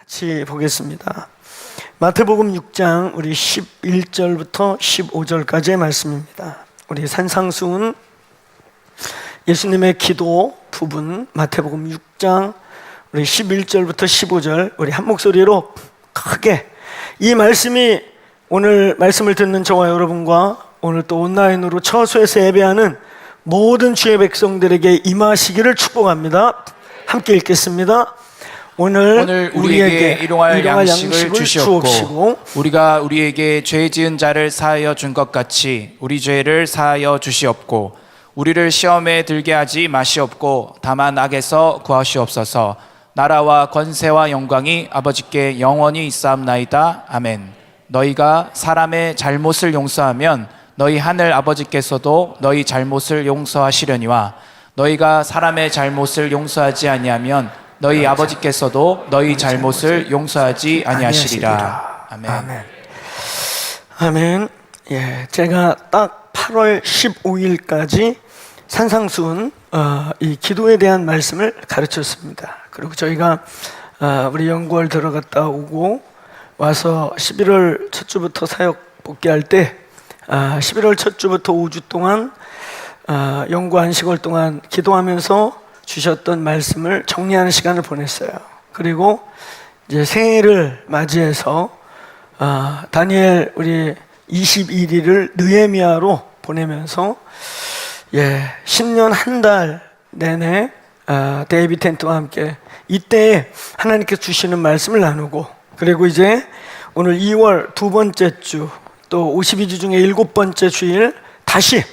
같이 보겠습니다. 마태복음 6장 우리 11절부터 15절까지의 말씀입니다. 우리 산상수훈 예수님의 기도 부분 마태복음 6장 우리 11절부터 15절 우리 한 목소리로 크게 이 말씀이 오늘 말씀을 듣는 저와 여러분과 오늘 또 온라인으로 처소에서 예배하는 모든 주의 백성들에게 임하시기를 축복합니다. 함께 읽겠습니다. 오늘 우리에게 일용할 양식을 주시옵고 우리가 우리에게 죄 지은 자를 사하여 준 것 같이 우리 죄를 사하여 주시옵고 우리를 시험에 들게 하지 마시옵고 다만 악에서 구하시옵소서. 나라와 권세와 영광이 아버지께 영원히 있사옵나이다. 아멘. 너희가 사람의 잘못을 용서하면 너희 하늘 아버지께서도 너희 잘못을 용서하시려니와 너희가 사람의 잘못을 용서하지 아니하면 너희 아버지께서도 너희 잘못을 용서하지 아니하시리라. 아멘. 아멘. 예, 제가 딱 8월 15일까지 산상수훈 이 기도에 대한 말씀을 가르쳤습니다. 그리고 저희가 우리 연구월 들어갔다 오고 와서 11월 첫 주부터 사역 복귀할 때 11월 첫 주부터 5주 동안 연구 한 10월 동안 기도하면서 주셨던 말씀을 정리하는 시간을 보냈어요. 그리고 이제 새해를 맞이해서 다니엘 우리 21일을 느헤미야로 보내면서 신년 한 달 내내 데이비 텐트와 함께 이때 하나님께서 주시는 말씀을 나누고 그리고 이제 오늘 2월 두 번째 주 또 52주 중에 7번째 주일 다시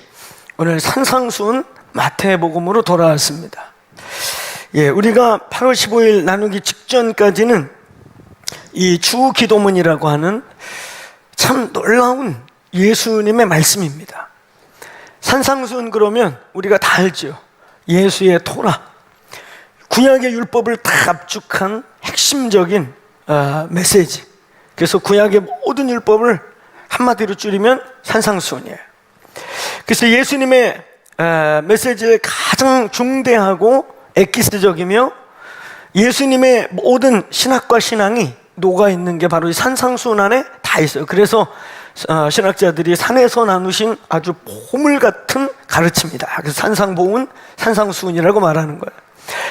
오늘 산상수훈 마태복음으로 돌아왔습니다. 우리가 8월 15일 나누기 직전까지는 이 주기도문이라고 하는 참 놀라운 예수님의 말씀입니다. 산상수훈 그러면 우리가 다 알죠. 예수의 토라, 구약의 율법을 다 압축한 핵심적인 메시지. 그래서 구약의 모든 율법을 한마디로 줄이면 산상수훈이에요. 그래서 예수님의 메시지의 가장 중대하고 엑기스적이며 예수님의 모든 신학과 신앙이 녹아있는 게 바로 이 산상수훈 안에 다 있어요. 그래서 신학자들이 산에서 나누신 아주 보물 같은 가르침이다. 그래서 산상보훈, 산상수훈이라고 말하는 거예요.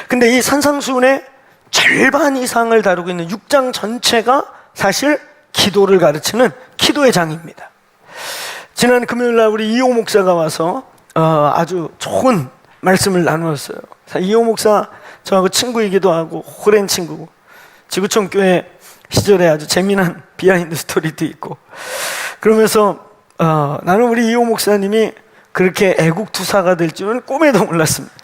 근데 이 산상수훈의 절반 이상을 다루고 있는 6장 전체가 사실 기도를 가르치는 기도의 장입니다. 지난 금요일날 우리 이호 목사가 와서 아주 좋은 말씀을 나누었어요. 이호 목사 저하고 친구이기도 하고 오랜 친구고 지구촌 교회 시절에 아주 재미난 비하인드 스토리도 있고 그러면서 나는 우리 이호 목사님이 그렇게 애국투사가 될 줄은 꿈에도 몰랐습니다.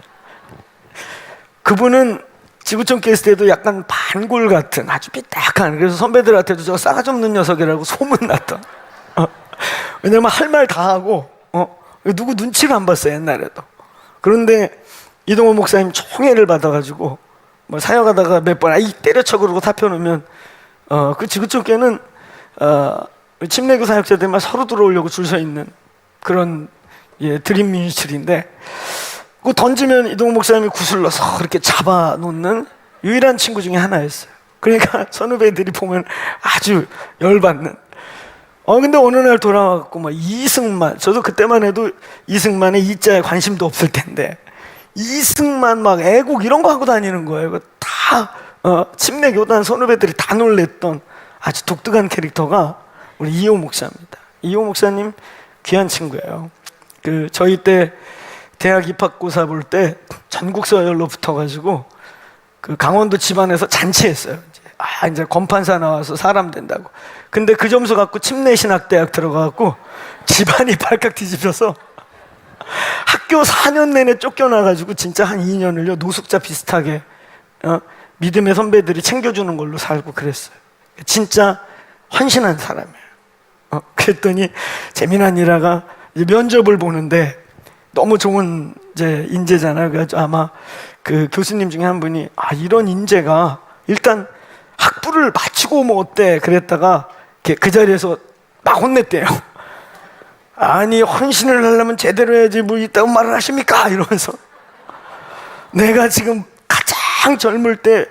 그분은 지구촌 교회 있을 때도 약간 반골 같은 아주 삐딱한, 그래서 선배들한테도 저 싸가지 없는 녀석이라고 소문났던 왜냐면 할 말 다 하고 누구 눈치를 안 봤어요 옛날에도. 그런데 이동호 목사님 총애를 받아가지고 뭐 사역하다가 몇 번 때려쳐 그러고 사표놓으면 그 지구촌 교회는 침례교 사역자들만 서로 들어오려고 줄 서 있는 그런 드림 미니스트리인데 그거 던지면 이동호 목사님이 구슬러서 그렇게 잡아놓는 유일한 친구 중에 하나였어요. 그러니까 선후배들이 보면 아주 열받는. 근데 어느 날 돌아와갖고 막 이승만, 저도 그때만 해도 이승만의 이자에 관심도 없을 텐데 이승만 막 애국 이런 거 하고 다니는 거예요. 이거 다 침례교단 선후배들이 다 놀랬던 아주 독특한 캐릭터가 우리 이호 목사입니다. 이호 목사님 귀한 친구예요. 저희 때 대학 입학고사 볼 때 전국서열로 붙어가지고 강원도 집안에서 잔치했어요. 이제 검판사 나와서 사람 된다고. 근데 그 점수 갖고 침례신학대학 들어가갖고 집안이 발칵 뒤집혀서 학교 4년 내내 쫓겨나가지고 진짜 한 2년을요 노숙자 비슷하게 믿음의 선배들이 챙겨주는 걸로 살고 그랬어요. 진짜 헌신한 사람이에요. 그랬더니 재미난 일화가 면접을 보는데 너무 좋은 인재잖아요. 그래서 아마 그 교수님 중에 한 분이 이런 인재가 일단 학부를 마치고 오면 어때? 그랬다가 그 자리에서 막 혼냈대요. 아니 헌신을 하려면 제대로 해야지 뭐 있다고 말을 하십니까? 이러면서 내가 지금 가장 젊을 때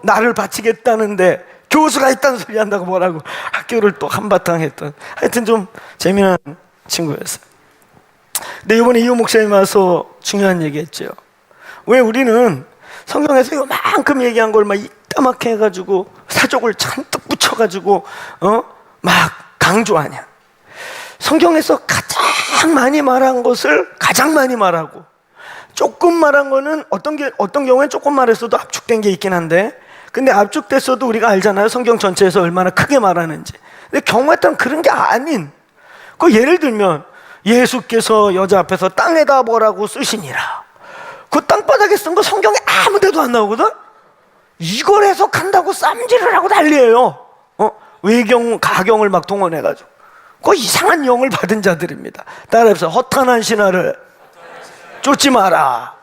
나를 바치겠다는데 교수가 있다는 소리 한다고 뭐라고 학교를 또 한바탕 했던, 하여튼 좀 재미난 친구였어요. 근데 이번에 이호 목사님 와서 중요한 얘기 했죠. 왜 우리는 성경에서 요만큼 얘기한 걸 막 이따맣게 해가지고 사족을 잔뜩 붙여가지고 막 강조하냐. 성경에서 가장 많이 말한 것을 가장 많이 말하고, 조금 말한 거는 어떤 경우엔 조금 말했어도 압축된 게 있긴 한데, 근데 압축됐어도 우리가 알잖아요, 성경 전체에서 얼마나 크게 말하는지. 근데 경우에 따른 그런 게 아닌, 그 예를 들면 예수께서 여자 앞에서 땅에다 뭐라고 쓰시니라, 그 땅바닥에 쓴 거 성경에 아무 데도 안 나오거든. 이걸 해석한다고 쌈질을 하고 난리예요. 외경 가경을 막 동원해가지고. 그 이상한 영을 받은 자들입니다. 따라해서 허탄한 신화를 쫓지 마라.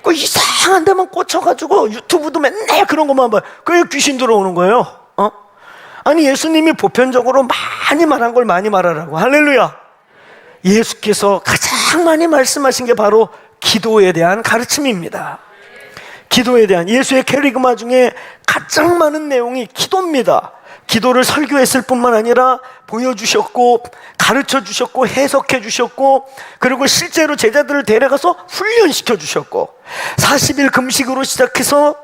그 이상한 데만 꽂혀가지고 유튜브도 맨날 그런 것만 봐요. 그게 귀신 들어오는 거예요. 아니, 예수님이 보편적으로 많이 말한 걸 많이 말하라고. 할렐루야. 예수께서 가장 많이 말씀하신 게 바로 기도에 대한 가르침입니다. 기도에 대한, 예수의 캐리그마 중에 가장 많은 내용이 기도입니다. 기도를 설교했을 뿐만 아니라 보여주셨고, 가르쳐 주셨고, 해석해 주셨고, 그리고 실제로 제자들을 데려가서 훈련시켜 주셨고, 40일 금식으로 시작해서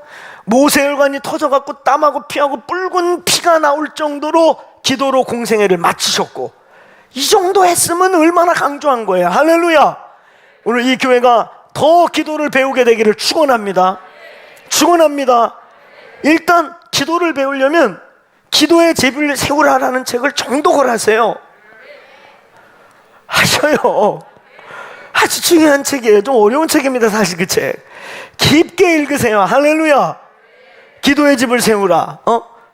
모세혈관이 터져갖고 땀하고 피하고 붉은 피가 나올 정도로 기도로 공생애를 마치셨고, 이 정도 했으면 얼마나 강조한 거예요. 할렐루야. 오늘 이 교회가 더 기도를 배우게 되기를 축원합니다. 축원합니다. 일단 기도를 배우려면 기도의 제비를 세우라라는 책을 정독을 하세요. 하셔요. 아주 중요한 책이에요. 좀 어려운 책입니다, 사실 그 책. 깊게 읽으세요. 할렐루야. 기도의 집을 세우라.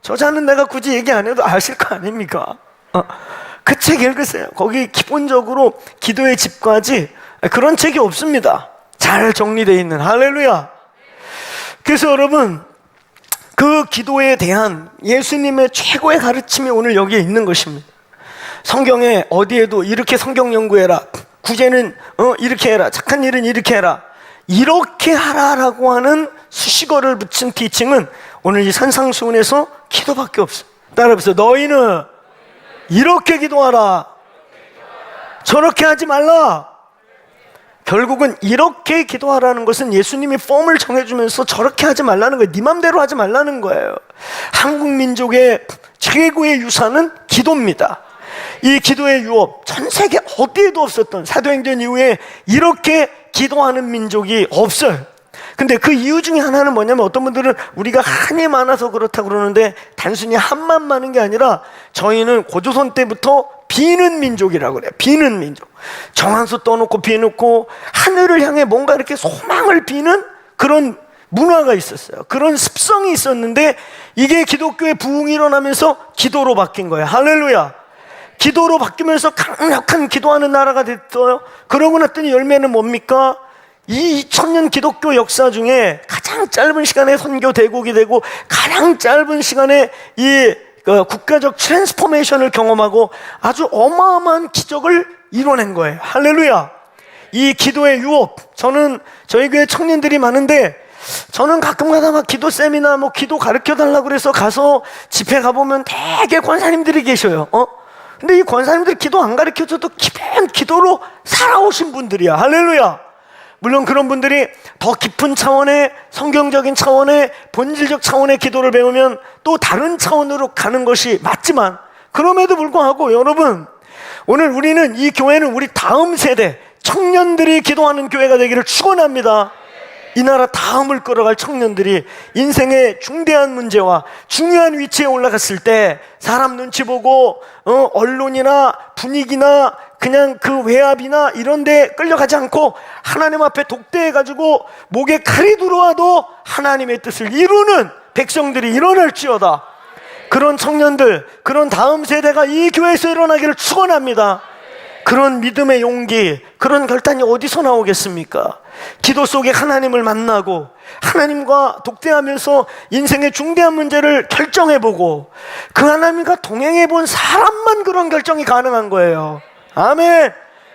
저자는 내가 굳이 얘기 안 해도 아실 거 아닙니까? 그 책 읽으세요. 거기 기본적으로 기도의 집까지 그런 책이 없습니다. 잘 정리되어 있는. 할렐루야. 그래서 여러분, 그 기도에 대한 예수님의 최고의 가르침이 오늘 여기에 있는 것입니다. 성경에 어디에도 이렇게 성경 연구해라, 구제는 이렇게 해라, 착한 일은 이렇게 해라, 이렇게 하라라고 하는 수식어를 붙인 티칭은 오늘 이 산상수훈에서 기도밖에 없어. 따라해보세요. 너희는 이렇게 기도하라, 저렇게 하지 말라. 결국은 이렇게 기도하라는 것은 예수님이 폼을 정해주면서 저렇게 하지 말라는 거예요. 네 맘대로 하지 말라는 거예요. 한국 민족의 최고의 유산은 기도입니다. 이 기도의 유업, 전 세계 어디에도 없었던, 사도행전 이후에 이렇게 기도하는 민족이 없어요. 근데 그 이유 중에 하나는 뭐냐면, 어떤 분들은 우리가 한이 많아서 그렇다고 그러는데, 단순히 한만 많은 게 아니라 저희는 고조선 때부터 비는 민족이라고 그래요. 비는 민족. 정한수 떠놓고 비놓고 하늘을 향해 뭔가 이렇게 소망을 비는 그런 문화가 있었어요. 그런 습성이 있었는데, 이게 기독교의 부흥이 일어나면서 기도로 바뀐 거예요. 할렐루야. 기도로 바뀌면서 강력한 기도하는 나라가 됐어요. 그러고 났더니 열매는 뭡니까? 이 2000년 기독교 역사 중에 가장 짧은 시간에 선교 대국이 되고, 가장 짧은 시간에 이 국가적 트랜스포메이션을 경험하고 아주 어마어마한 기적을 이뤄낸 거예요. 할렐루야. 이 기도의 유업, 저는 저희 교회 청년들이 많은데, 저는 가끔가다 막 기도 세미나 뭐 기도 가르쳐 달라고 그래서 가서 집회 가보면 되게 권사님들이 계셔요. 근데 이 권사님들이 기도 안 가르쳐줘도 기본 기도로 살아오신 분들이야. 할렐루야. 물론 그런 분들이 더 깊은 차원의, 성경적인 차원의, 본질적 차원의 기도를 배우면 또 다른 차원으로 가는 것이 맞지만, 그럼에도 불구하고 여러분, 오늘 우리는, 이 교회는 우리 다음 세대 청년들이 기도하는 교회가 되기를 축원합니다. 이 나라 다음을 끌어갈 청년들이 인생의 중대한 문제와 중요한 위치에 올라갔을 때 사람 눈치 보고 언론이나 분위기나 그냥 그 외압이나 이런 데 끌려가지 않고 하나님 앞에 독대해가지고 목에 칼이 들어와도 하나님의 뜻을 이루는 백성들이 일어날지어다. 그런 청년들, 그런 다음 세대가 이 교회에서 일어나기를 축원합니다. 그런 믿음의 용기, 그런 결단이 어디서 나오겠습니까? 기도 속에 하나님을 만나고 하나님과 독대하면서 인생의 중대한 문제를 결정해보고 그 하나님과 동행해본 사람만 그런 결정이 가능한 거예요. 아멘.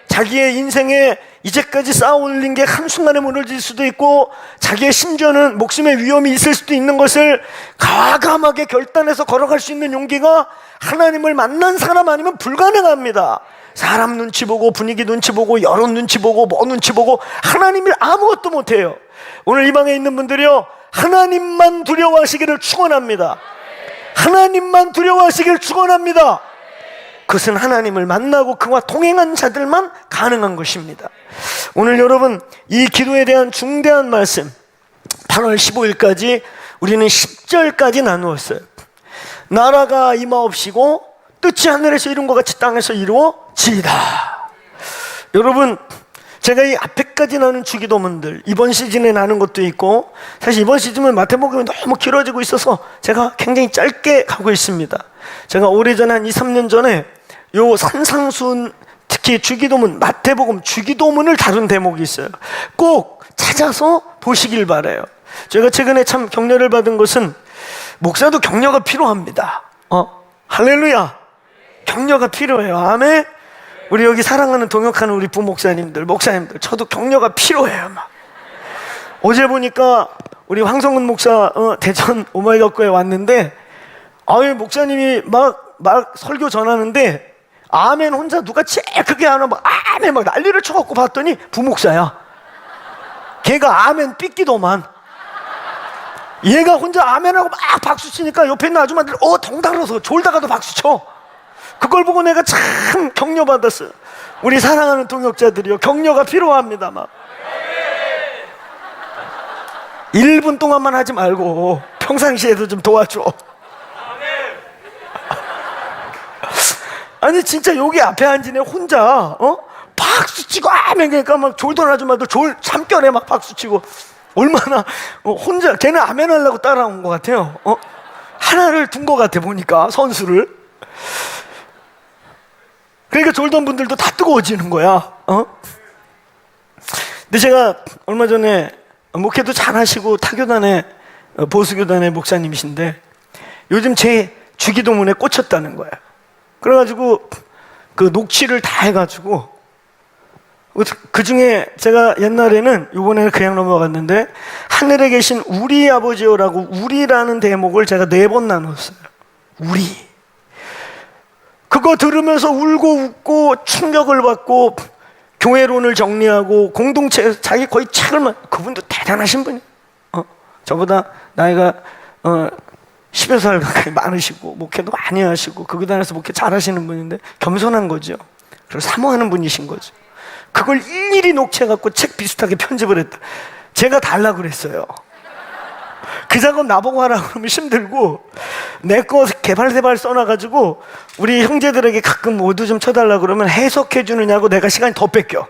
자기의 인생의 이제까지 쌓아 올린 게 한순간에 무너질 수도 있고 자기의 심지어는 목숨의 위험이 있을 수도 있는 것을 과감하게 결단해서 걸어갈 수 있는 용기가 하나님을 만난 사람 아니면 불가능합니다. 사람 눈치 보고 분위기 눈치 보고 여론 눈치 보고 뭐 눈치 보고 하나님이 아무것도 못해요. 오늘 이 방에 있는 분들이요, 하나님만 두려워하시기를 축원합니다. 하나님만 두려워하시기를 축원합니다. 그것은 하나님을 만나고 그와 동행한 자들만 가능한 것입니다. 오늘 여러분, 이 기도에 대한 중대한 말씀 8월 15일까지 우리는 10절까지 나누었어요. 나라가 임하옵시고 뜻이 하늘에서 이룬 것 같이 땅에서 이루어지이다. 여러분, 제가 이 앞에까지 나눈 주기도문들 이번 시즌에 나눈 것도 있고, 사실 이번 시즌은 마태복음이 너무 길어지고 있어서 제가 굉장히 짧게 가고 있습니다. 제가 오래전에 한 2, 3년 전에 요 산상수훈, 특히 주기도문, 마태복음 주기도문을 다룬 대목이 있어요. 꼭 찾아서 보시길 바라요. 제가 최근에 참 격려를 받은 것은 목사도 격려가 필요합니다. 할렐루야. 격려가 필요해요. 아멘. 우리 여기 사랑하는 동역하는 우리 부목사님들, 목사님들, 저도 격려가 필요해요. 막 어제 보니까 우리 황성근 목사 대전 오마이갓교에 왔는데, 목사님이 막 설교 전하는데 아멘 혼자 누가 제일 크게 하나 막 아멘 막 난리를 쳐갖고 봤더니 부목사야. 걔가 아멘 삐끼도만. 얘가 혼자 아멘하고 막 박수 치니까 옆에 있는 아줌마들 덩달아서 졸다가도 박수 쳐. 그걸 보고 내가 참 격려받았어요. 우리 사랑하는 동역자들이요, 격려가 필요합니다. 막 1분 동안만 하지 말고 평상시에도 좀 도와줘. 아니 진짜 여기 앞에 앉은 애 혼자 박수 치고 아멘, 그러니까 막 졸던 아줌마도 참결에 막 박수 치고, 얼마나 혼자 걔는 아멘 하려고 따라온 것 같아요. 하나를 둔 것 같아 보니까, 선수를. 그러니까 졸던 분들도 다 뜨거워지는 거야. 근데 제가 얼마 전에 목회도 잘하시고 타교단의 보수교단의 목사님이신데 요즘 제 주기도문에 꽂혔다는 거야. 그래가지고 그 녹취를 다 해가지고, 그 중에 제가 옛날에는, 요번에는 그냥 넘어갔는데, 하늘에 계신 우리 아버지요라고 우리라는 대목을 제가 4번 나눴어요. 우리. 그거 들으면서 울고 웃고 충격을 받고 교회론을 정리하고 공동체, 자기 거의 책을 그분도 대단하신 분이에요. 저보다 나이가 10여 살 가까이 많으시고 목회도 많이 하시고 그 교단에서 목회 잘하시는 분인데 겸손한 거죠. 그리고 사모하는 분이신 거죠. 그걸 일일이 녹취해갖고 책 비슷하게 편집을 했다. 제가 달라고 그랬어요. 그 작업 나보고 하라 그러면 힘들고, 내 거 개발세발 써놔가지고 우리 형제들에게 가끔 모두 좀 쳐달라 그러면 해석해 주느냐고 내가 시간이 더 뺏겨.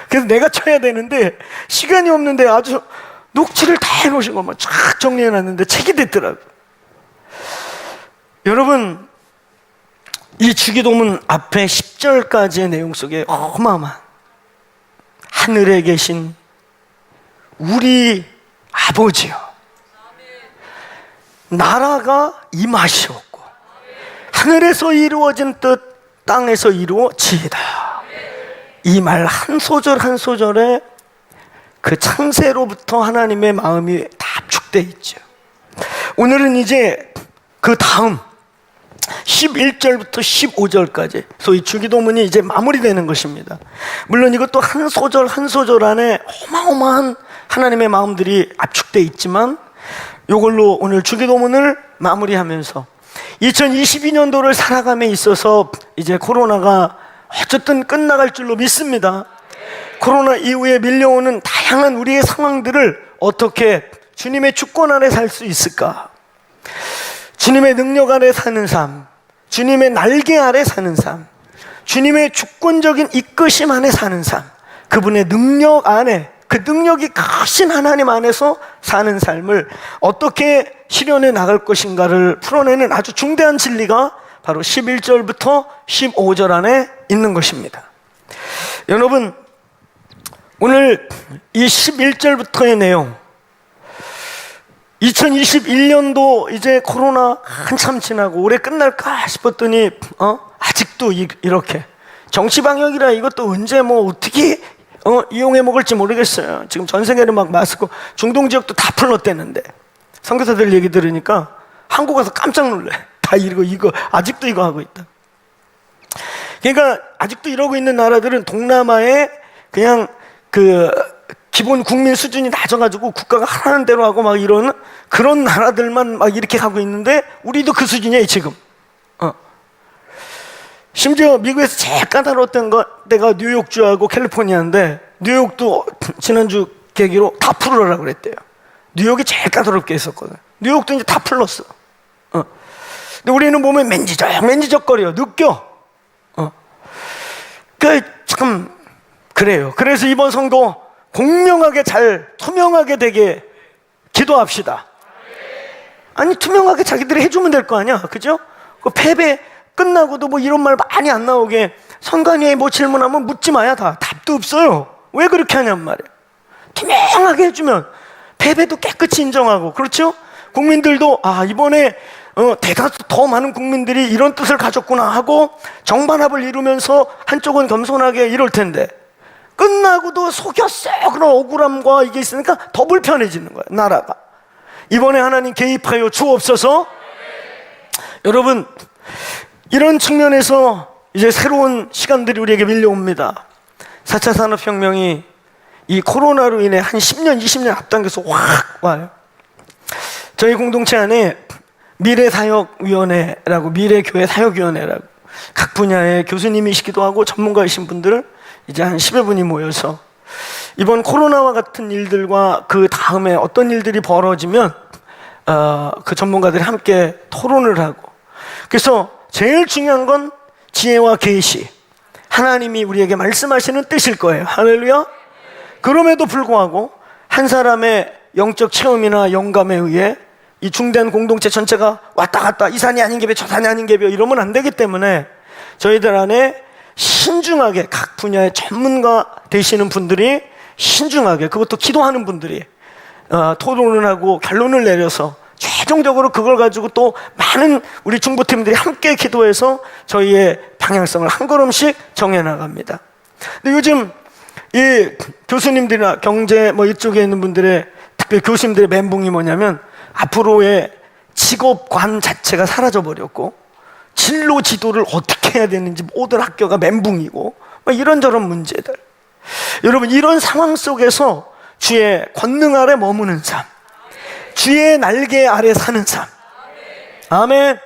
그래서 내가 쳐야 되는데 시간이 없는데 아주 녹취를 다 해놓으신 것만 쫙 정리해놨는데 책이 됐더라고요. 여러분, 이 주기도문 앞에 10절까지의 내용 속에 어마어마한 하늘에 계신 우리 아버지요, 나라가 임하시옵고 하늘에서 이루어진 뜻 땅에서 이루어지이다. 이 말 한 소절 한 소절에 그 창세로부터 하나님의 마음이 다 압축되어 있죠. 오늘은 이제 그 다음 11절부터 15절까지 소위 주기도문이 이제 마무리되는 것입니다. 물론 이것도 한 소절 한 소절 안에 어마어마한 하나님의 마음들이 압축되어 있지만, 이걸로 오늘 주기도문을 마무리하면서 2022년도를 살아감에 있어서 이제 코로나가 어쨌든 끝나갈 줄로 믿습니다. 코로나 이후에 밀려오는 다양한 우리의 상황들을 어떻게 주님의 주권 아래 살 수 있을까? 주님의 능력 아래 사는 삶, 주님의 날개 아래 사는 삶, 주님의 주권적인 이끄심 안에 사는 삶, 그분의 능력 안에, 그 능력이 크신 하나님 안에서 사는 삶을 어떻게 실현해 나갈 것인가를 풀어내는 아주 중대한 진리가 바로 11절부터 15절 안에 있는 것입니다. 여러분, 오늘 이 11절부터의 내용, 2021년도 이제 코로나 한참 지나고 올해 끝날까 싶었더니 아직도 이렇게 정치 방역이라 이것도 언제 뭐 어떻게 이용해 먹을지 모르겠어요. 지금 전 세계를 막 마스크 중동 지역도 다 풀었대는데 선교사들 얘기 들으니까 한국 와서 깜짝 놀래. 다 이거 아직도 이거 하고 있다. 그러니까 아직도 이러고 있는 나라들은 동남아에 그냥 그 기본 국민 수준이 낮아가지고 국가가 하라는 대로 하고 막 이런 그런 나라들만 막 이렇게 하고 있는데 우리도 그 수준이에요 지금. 심지어 미국에서 제일 까다로웠던 데가 뉴욕주하고 캘리포니아인데 뉴욕도 지난주 계기로 다 풀으라고 그랬대요. 뉴욕이 제일 까다롭게 했었거든. 뉴욕도 이제 다 풀렀어. 근데 우리는 보면 맨지적거려 느껴. 참 그래요. 그래서 이번 선거 공명하게 잘 투명하게 되게 기도합시다. 아니 투명하게 자기들이 해주면 될 거 아니야, 그죠? 그 패배 끝나고도 뭐 이런 말 많이 안 나오게 선관위에 뭐 질문하면 묻지 마야 다 답도 없어요. 왜 그렇게 하냔 말이에요. 투명하게 해주면 패배도 깨끗이 인정하고, 그렇죠? 국민들도 이번에 대다수 더 많은 국민들이 이런 뜻을 가졌구나 하고 정반합을 이루면서 한쪽은 겸손하게 이럴 텐데 끝나고도 속였어 그런 억울함과 이게 있으니까 더 불편해지는 거예요, 나라가. 이번에 하나님 개입하여 주옵소서. 여러분, 이런 측면에서 이제 새로운 시간들이 우리에게 밀려옵니다. 4차 산업혁명이 이 코로나로 인해 한 10년, 20년 앞당겨서 확 와요. 저희 공동체 안에 미래사역위원회라고, 미래교회 사역위원회라고 각 분야의 교수님이시기도 하고 전문가이신 분들 이제 한 10여 분이 모여서 이번 코로나와 같은 일들과 그 다음에 어떤 일들이 벌어지면 그 전문가들이 함께 토론을 하고, 그래서 제일 중요한 건 지혜와 계시, 하나님이 우리에게 말씀하시는 뜻일 거예요. 할렐루야. 그럼에도 불구하고 한 사람의 영적 체험이나 영감에 의해 이 중대한 공동체 전체가 왔다 갔다 이 산이 아닌 개별 저 산이 아닌 개별 이러면 안 되기 때문에 저희들 안에 신중하게 각 분야의 전문가 되시는 분들이 신중하게, 그것도 기도하는 분들이 토론을 하고 결론을 내려서 최종적으로 그걸 가지고 또 많은 우리 중보팀들이 함께 기도해서 저희의 방향성을 한 걸음씩 정해나갑니다. 근데 요즘 이 교수님들이나 경제 뭐 이쪽에 있는 분들의, 특별히 교수님들의 멘붕이 뭐냐면 앞으로의 직업관 자체가 사라져버렸고 진로 지도를 어떻게 해야 되는지 모든 학교가 멘붕이고 뭐 이런저런 문제들. 여러분, 이런 상황 속에서 주의 권능 아래 머무는 삶, 주의 날개 아래 사는 삶, 아멘.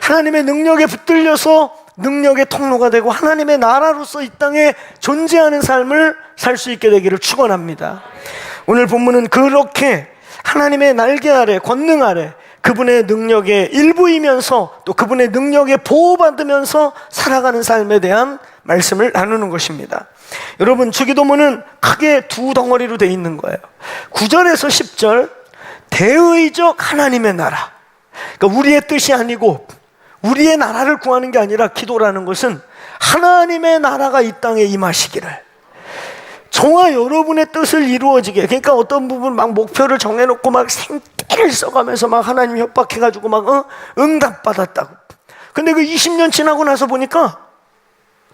하나님의 능력에 붙들려서 능력의 통로가 되고 하나님의 나라로서 이 땅에 존재하는 삶을 살 수 있게 되기를 축원합니다. 오늘 본문은 그렇게 하나님의 날개 아래, 권능 아래 그분의 능력의 일부이면서 또 그분의 능력에 보호받으면서 살아가는 삶에 대한 말씀을 나누는 것입니다. 여러분, 주기도문은 크게 두 덩어리로 되어 있는 거예요. 9절에서 10절, 대의적 하나님의 나라. 그러니까 우리의 뜻이 아니고 우리의 나라를 구하는 게 아니라, 기도라는 것은 하나님의 나라가 이 땅에 임하시기를, 저와 여러분의 뜻을 이루어지게. 그러니까 어떤 부분 막 목표를 정해놓고 막 생떼를 써가면서 막 하나님 협박해가지고 막 응답받았다고. 근데 그 20년 지나고 나서 보니까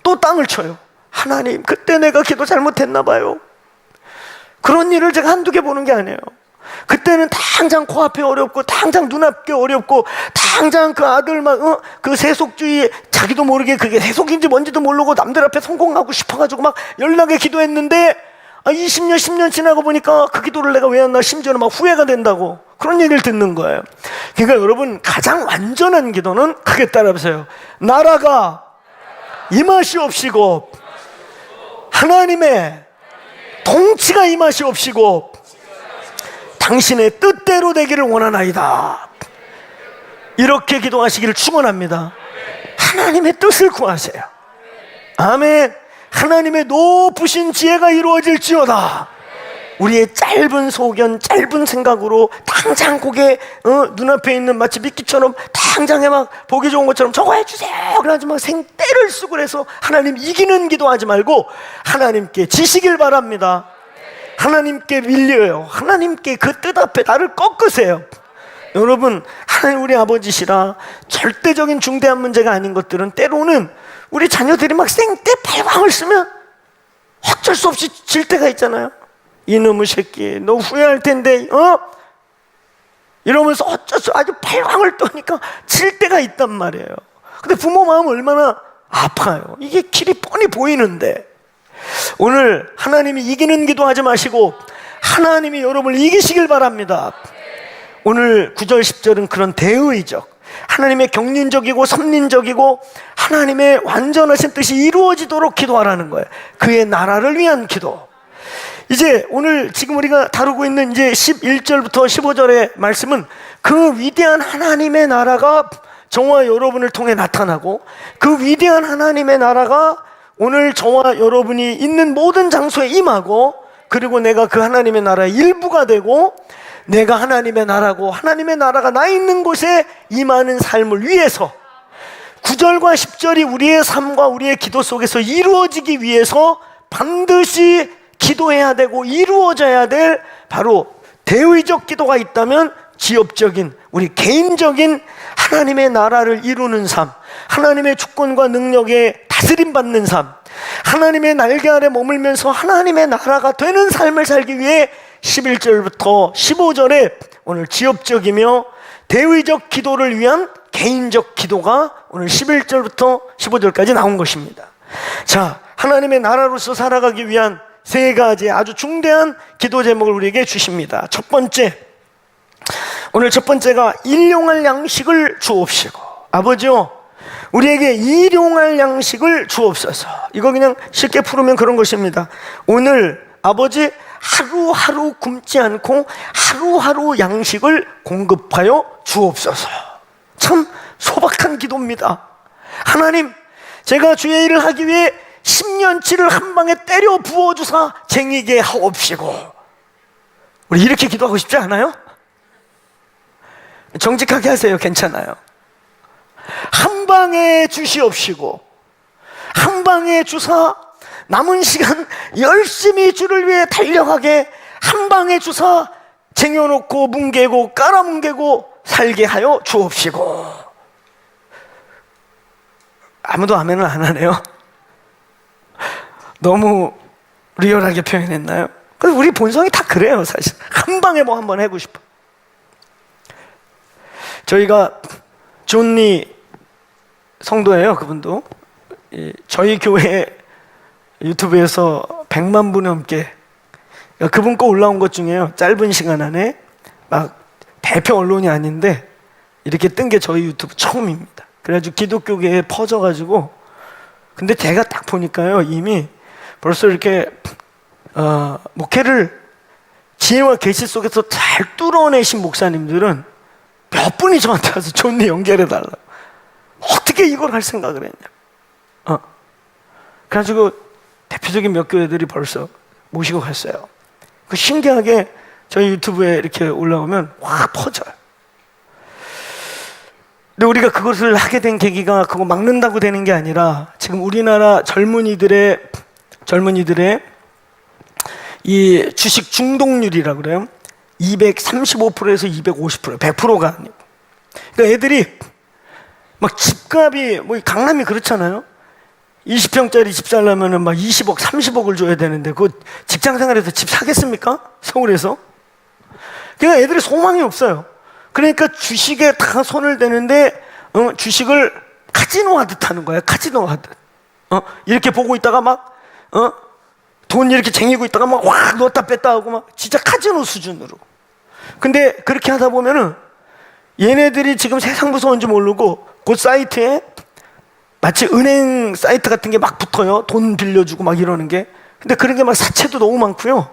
또 땅을 쳐요. 하나님, 그때 내가 기도 잘못했나 봐요. 그런 일을 제가 한두 개 보는 게 아니에요. 그때는 당장 코앞에 어렵고 당장 눈앞에 어렵고 당장 그 아들 막 그 세속주의, 자기도 모르게 그게 세속인지 뭔지도 모르고 남들 앞에 성공하고 싶어가지고 막 연락에 기도했는데 20년 10년 지나고 보니까 그 기도를 내가 왜 했나, 심지어는 막 후회가 된다고 그런 얘기를 듣는 거예요. 그러니까 여러분, 가장 완전한 기도는 크게 따라하세요. 나라가 임하시옵시고 하나님의 통치가 임하시옵시고 당신의 뜻대로 되기를 원하나이다. 이렇게 기도하시기를 축원합니다. 하나님의 뜻을 구하세요. 아멘. 하나님의 높으신 지혜가 이루어질지어다. 우리의 짧은 소견, 짧은 생각으로 당장 그게 눈앞에 있는 마치 미끼처럼 당장에 막 보기 좋은 것처럼 저거 해주세요 그러지 막 생떼를 쓰고 그래서 하나님 이기는 기도하지 말고 하나님께 지시길 바랍니다. 하나님께 밀려요. 하나님께 그 뜻 앞에 나를 꺾으세요. 여러분, 하나님 우리 아버지시라 절대적인 중대한 문제가 아닌 것들은 때로는 우리 자녀들이 막 생떼 발광을 쓰면 어쩔 수 없이 질 때가 있잖아요. 이놈의 새끼, 너 후회할 텐데, 이러면서 어쩔 수 아주 발광을 떠니까 질 때가 있단 말이에요. 근데 부모 마음 얼마나 아파요. 이게 길이 뻔히 보이는데, 오늘 하나님이 이기는 기도하지 마시고 하나님이 여러분을 이기시길 바랍니다. 오늘 9절 10절은 그런 대의적, 하나님의 경륜적이고 섭린적이고 하나님의 완전하신 뜻이 이루어지도록 기도하라는 거예요. 그의 나라를 위한 기도. 이제 오늘 지금 우리가 다루고 있는 이제 11절부터 15절의 말씀은 그 위대한 하나님의 나라가 저와 여러분을 통해 나타나고, 그 위대한 하나님의 나라가 오늘 저와 여러분이 있는 모든 장소에 임하고, 그리고 내가 그 하나님의 나라의 일부가 되고, 내가 하나님의 나라고 하나님의 나라가 나 있는 곳에 임하는 삶을 위해서 9절과 10절이 우리의 삶과 우리의 기도 속에서 이루어지기 위해서 반드시 기도해야 되고 이루어져야 될 바로 대의적 기도가 있다면 지역적인, 우리 개인적인 하나님의 나라를 이루는 삶, 하나님의 주권과 능력에 다스림받는 삶, 하나님의 날개 아래 머물면서 하나님의 나라가 되는 삶을 살기 위해 11절부터 15절에 오늘 지역적이며 대의적 기도를 위한 개인적 기도가 오늘 11절부터 15절까지 나온 것입니다. 자, 하나님의 나라로서 살아가기 위한 세 가지 아주 중대한 기도 제목을 우리에게 주십니다. 첫 번째, 오늘 첫 번째가 일용할 양식을 주옵시고. 아버지요, 우리에게 일용할 양식을 주옵소서. 이거 그냥 쉽게 풀으면 그런 것입니다. 오늘 아버지 하루하루 굶지 않고 하루하루 양식을 공급하여 주옵소서. 참 소박한 기도입니다. 하나님, 제가 주의 일을 하기 위해 10년치를 한 방에 때려 부어주사 쟁이게 하옵시고. 우리 이렇게 기도하고 싶지 않아요? 정직하게 하세요. 괜찮아요. 한 방에 주시옵시고, 한 방에 주사 남은 시간 열심히 주를 위해 달려가게 한 방에 주사 쟁여놓고 뭉개고 깔아뭉개고 살게 하여 주옵시고. 아무도 아멘을 안 하네요. 너무 리얼하게 표현했나요? 그래서 우리 본성이 다 그래요. 사실 한 방에 뭐 한번 해보고 싶어. 저희가 존니 성도예요. 그분도 저희 교회 유튜브에서 100만 분 넘게, 그분 거 올라온 것 중에요, 짧은 시간 안에 막 대표 언론이 아닌데 이렇게 뜬 게 저희 유튜브 처음입니다. 그래가지고 기독교계에 퍼져가지고, 근데 제가 딱 보니까요, 이미 벌써 이렇게 목회를 지혜와 계시 속에서 잘 뚫어내신 목사님들은 몇 분이 저한테 와서 존니 연결해달라, 어떻게 이걸 할 생각을 했냐. 그래가지고 대표적인 몇 교회들이 벌써 모시고 갔어요. 그 신기하게 저희 유튜브에 이렇게 올라오면 확 퍼져요. 근데 우리가 그것을 하게 된 계기가 그거 막는다고 되는 게 아니라, 지금 우리나라 젊은이들의 이 주식 중독률이라고 그래요. 235%에서 250%, 100%가 아니고. 그러니까 애들이 막 집값이, 뭐 강남이 그렇잖아요. 20평짜리 집 살려면은 막 20억, 30억을 줘야 되는데, 그 직장 생활에서 집 사겠습니까? 서울에서? 그러니까 애들이 소망이 없어요. 그러니까 주식에 다 손을 대는데, 주식을 카지노 하듯 하는 거예요. 카지노 하듯. 이렇게 보고 있다가 막, 돈 이렇게 쟁이고 있다가 막 확 넣었다 뺐다 하고 막 진짜 카지노 수준으로. 근데 그렇게 하다 보면은 얘네들이 지금 세상 무서운지 모르고 그 사이트에 마치 은행 사이트 같은 게 막 붙어요. 돈 빌려주고 막 이러는 게. 근데 그런 게 막 사채도 너무 많고요.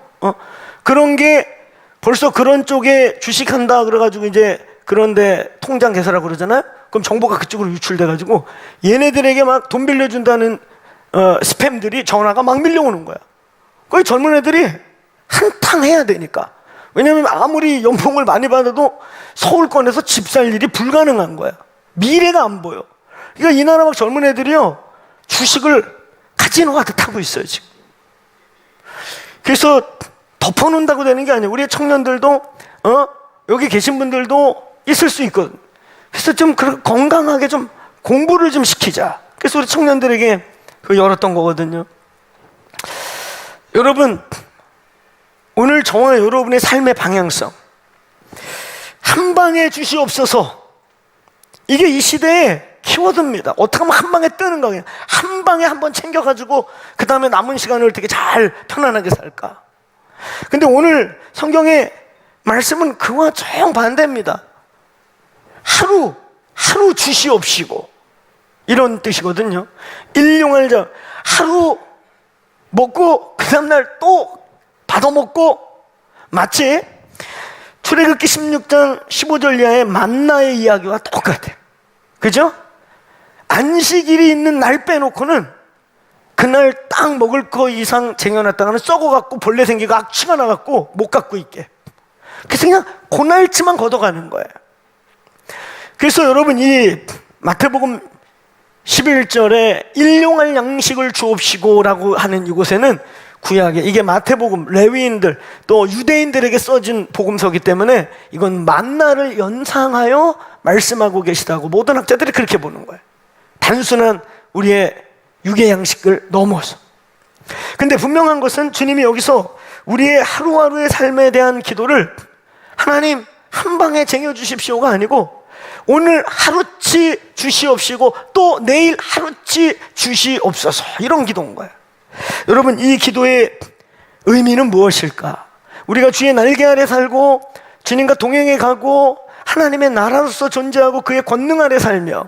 그런 게 벌써 그런 쪽에 주식한다 그래가지고 이제 그런데 통장 개설하고 그러잖아요. 그럼 정보가 그쪽으로 유출돼가지고 얘네들에게 막 돈 빌려준다는 스팸들이 전화가 막 밀려오는 거야. 거의 젊은 애들이 한탕 해야 되니까. 왜냐면 아무리 연봉을 많이 받아도 서울권에서 집 살 일이 불가능한 거야. 미래가 안 보여. 그러니까 이 나라 막 젊은 애들이요, 주식을 카지노 하듯 하고 있어요 지금. 그래서 덮어놓는다고 되는 게 아니에요. 우리 청년들도 여기 계신 분들도 있을 수 있거든. 그래서 좀 건강하게 좀 공부를 좀 시키자. 그래서 우리 청년들에게 그 열었던 거거든요. 여러분, 오늘 저와 여러분의 삶의 방향성, 한 방에 주시옵소서, 이게 이 시대의 키워드입니다. 어떻게 하면 한 방에 뜨는 거예요. 한 방에 한번 챙겨가지고 그 다음에 남은 시간을 되게 잘 편안하게 살까. 근데 오늘 성경의 말씀은 그와 정반대입니다. 하루 주시옵시고, 이런 뜻이거든요. 일용할 자, 하루 먹고 그 다음날 또 받아먹고, 마치 출애굽기 16장 15절 이하의 만나의 이야기와 똑같아요. 그죠? 안식일이 있는 날 빼놓고는 그날 딱 먹을 거 이상 쟁여놨다가는 썩어갖고 벌레 생기고 악취가 나갖고 못 갖고 있게. 그래서 그냥 그날치만 걷어가는 거예요. 그래서 여러분, 이 마태복음 11절에 일용할 양식을 주옵시고 라고 하는 이곳에는 구약에, 이게 마태복음, 레위인들 또 유대인들에게 써진 복음서이기 때문에 이건 만나를 연상하여 말씀하고 계시다고 모든 학자들이 그렇게 보는 거예요. 단순한 우리의 육의 양식을 넘어서. 근데 분명한 것은 주님이 여기서 우리의 하루하루의 삶에 대한 기도를 하나님 한 방에 쟁여주십시오가 아니고 오늘 하루치 주시옵시고 또 내일 하루치 주시옵소서, 이런 기도인 거예요. 여러분, 이 기도의 의미는 무엇일까? 우리가 주의 날개 아래 살고 주님과 동행해 가고 하나님의 나라로서 존재하고 그의 권능 아래 살며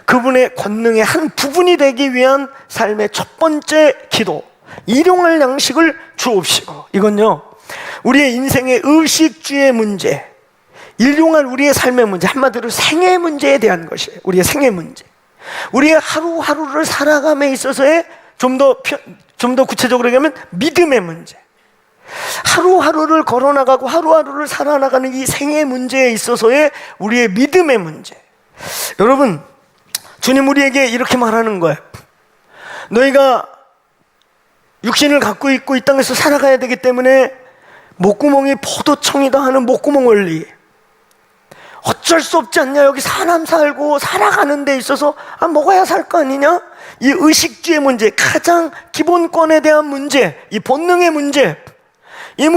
그분의 권능의 한 부분이 되기 위한 삶의 첫 번째 기도, 일용할 양식을 주옵시고. 이건요, 우리의 인생의 의식주의 문제, 일용할 우리의 삶의 문제, 한마디로 생애 문제에 대한 것이에요. 우리의 생애 문제, 우리의 하루하루를 살아감에 있어서의 좀 더 구체적으로 얘기하면 믿음의 문제, 하루하루를 걸어나가고 하루하루를 살아나가는 이 생애 문제에 있어서의 우리의 믿음의 문제. 여러분, 주님 우리에게 이렇게 말하는 거예요. 너희가 육신을 갖고 있고 이 땅에서 살아가야 되기 때문에 목구멍이 포도청이다 하는 목구멍 원리, 어쩔 수 없지 않냐, 여기 사람 살고 살아가는 데 있어서 먹어야 살 거 아니냐, 이 의식주의 문제, 가장 기본권에 대한 문제, 이 본능의 문제, 이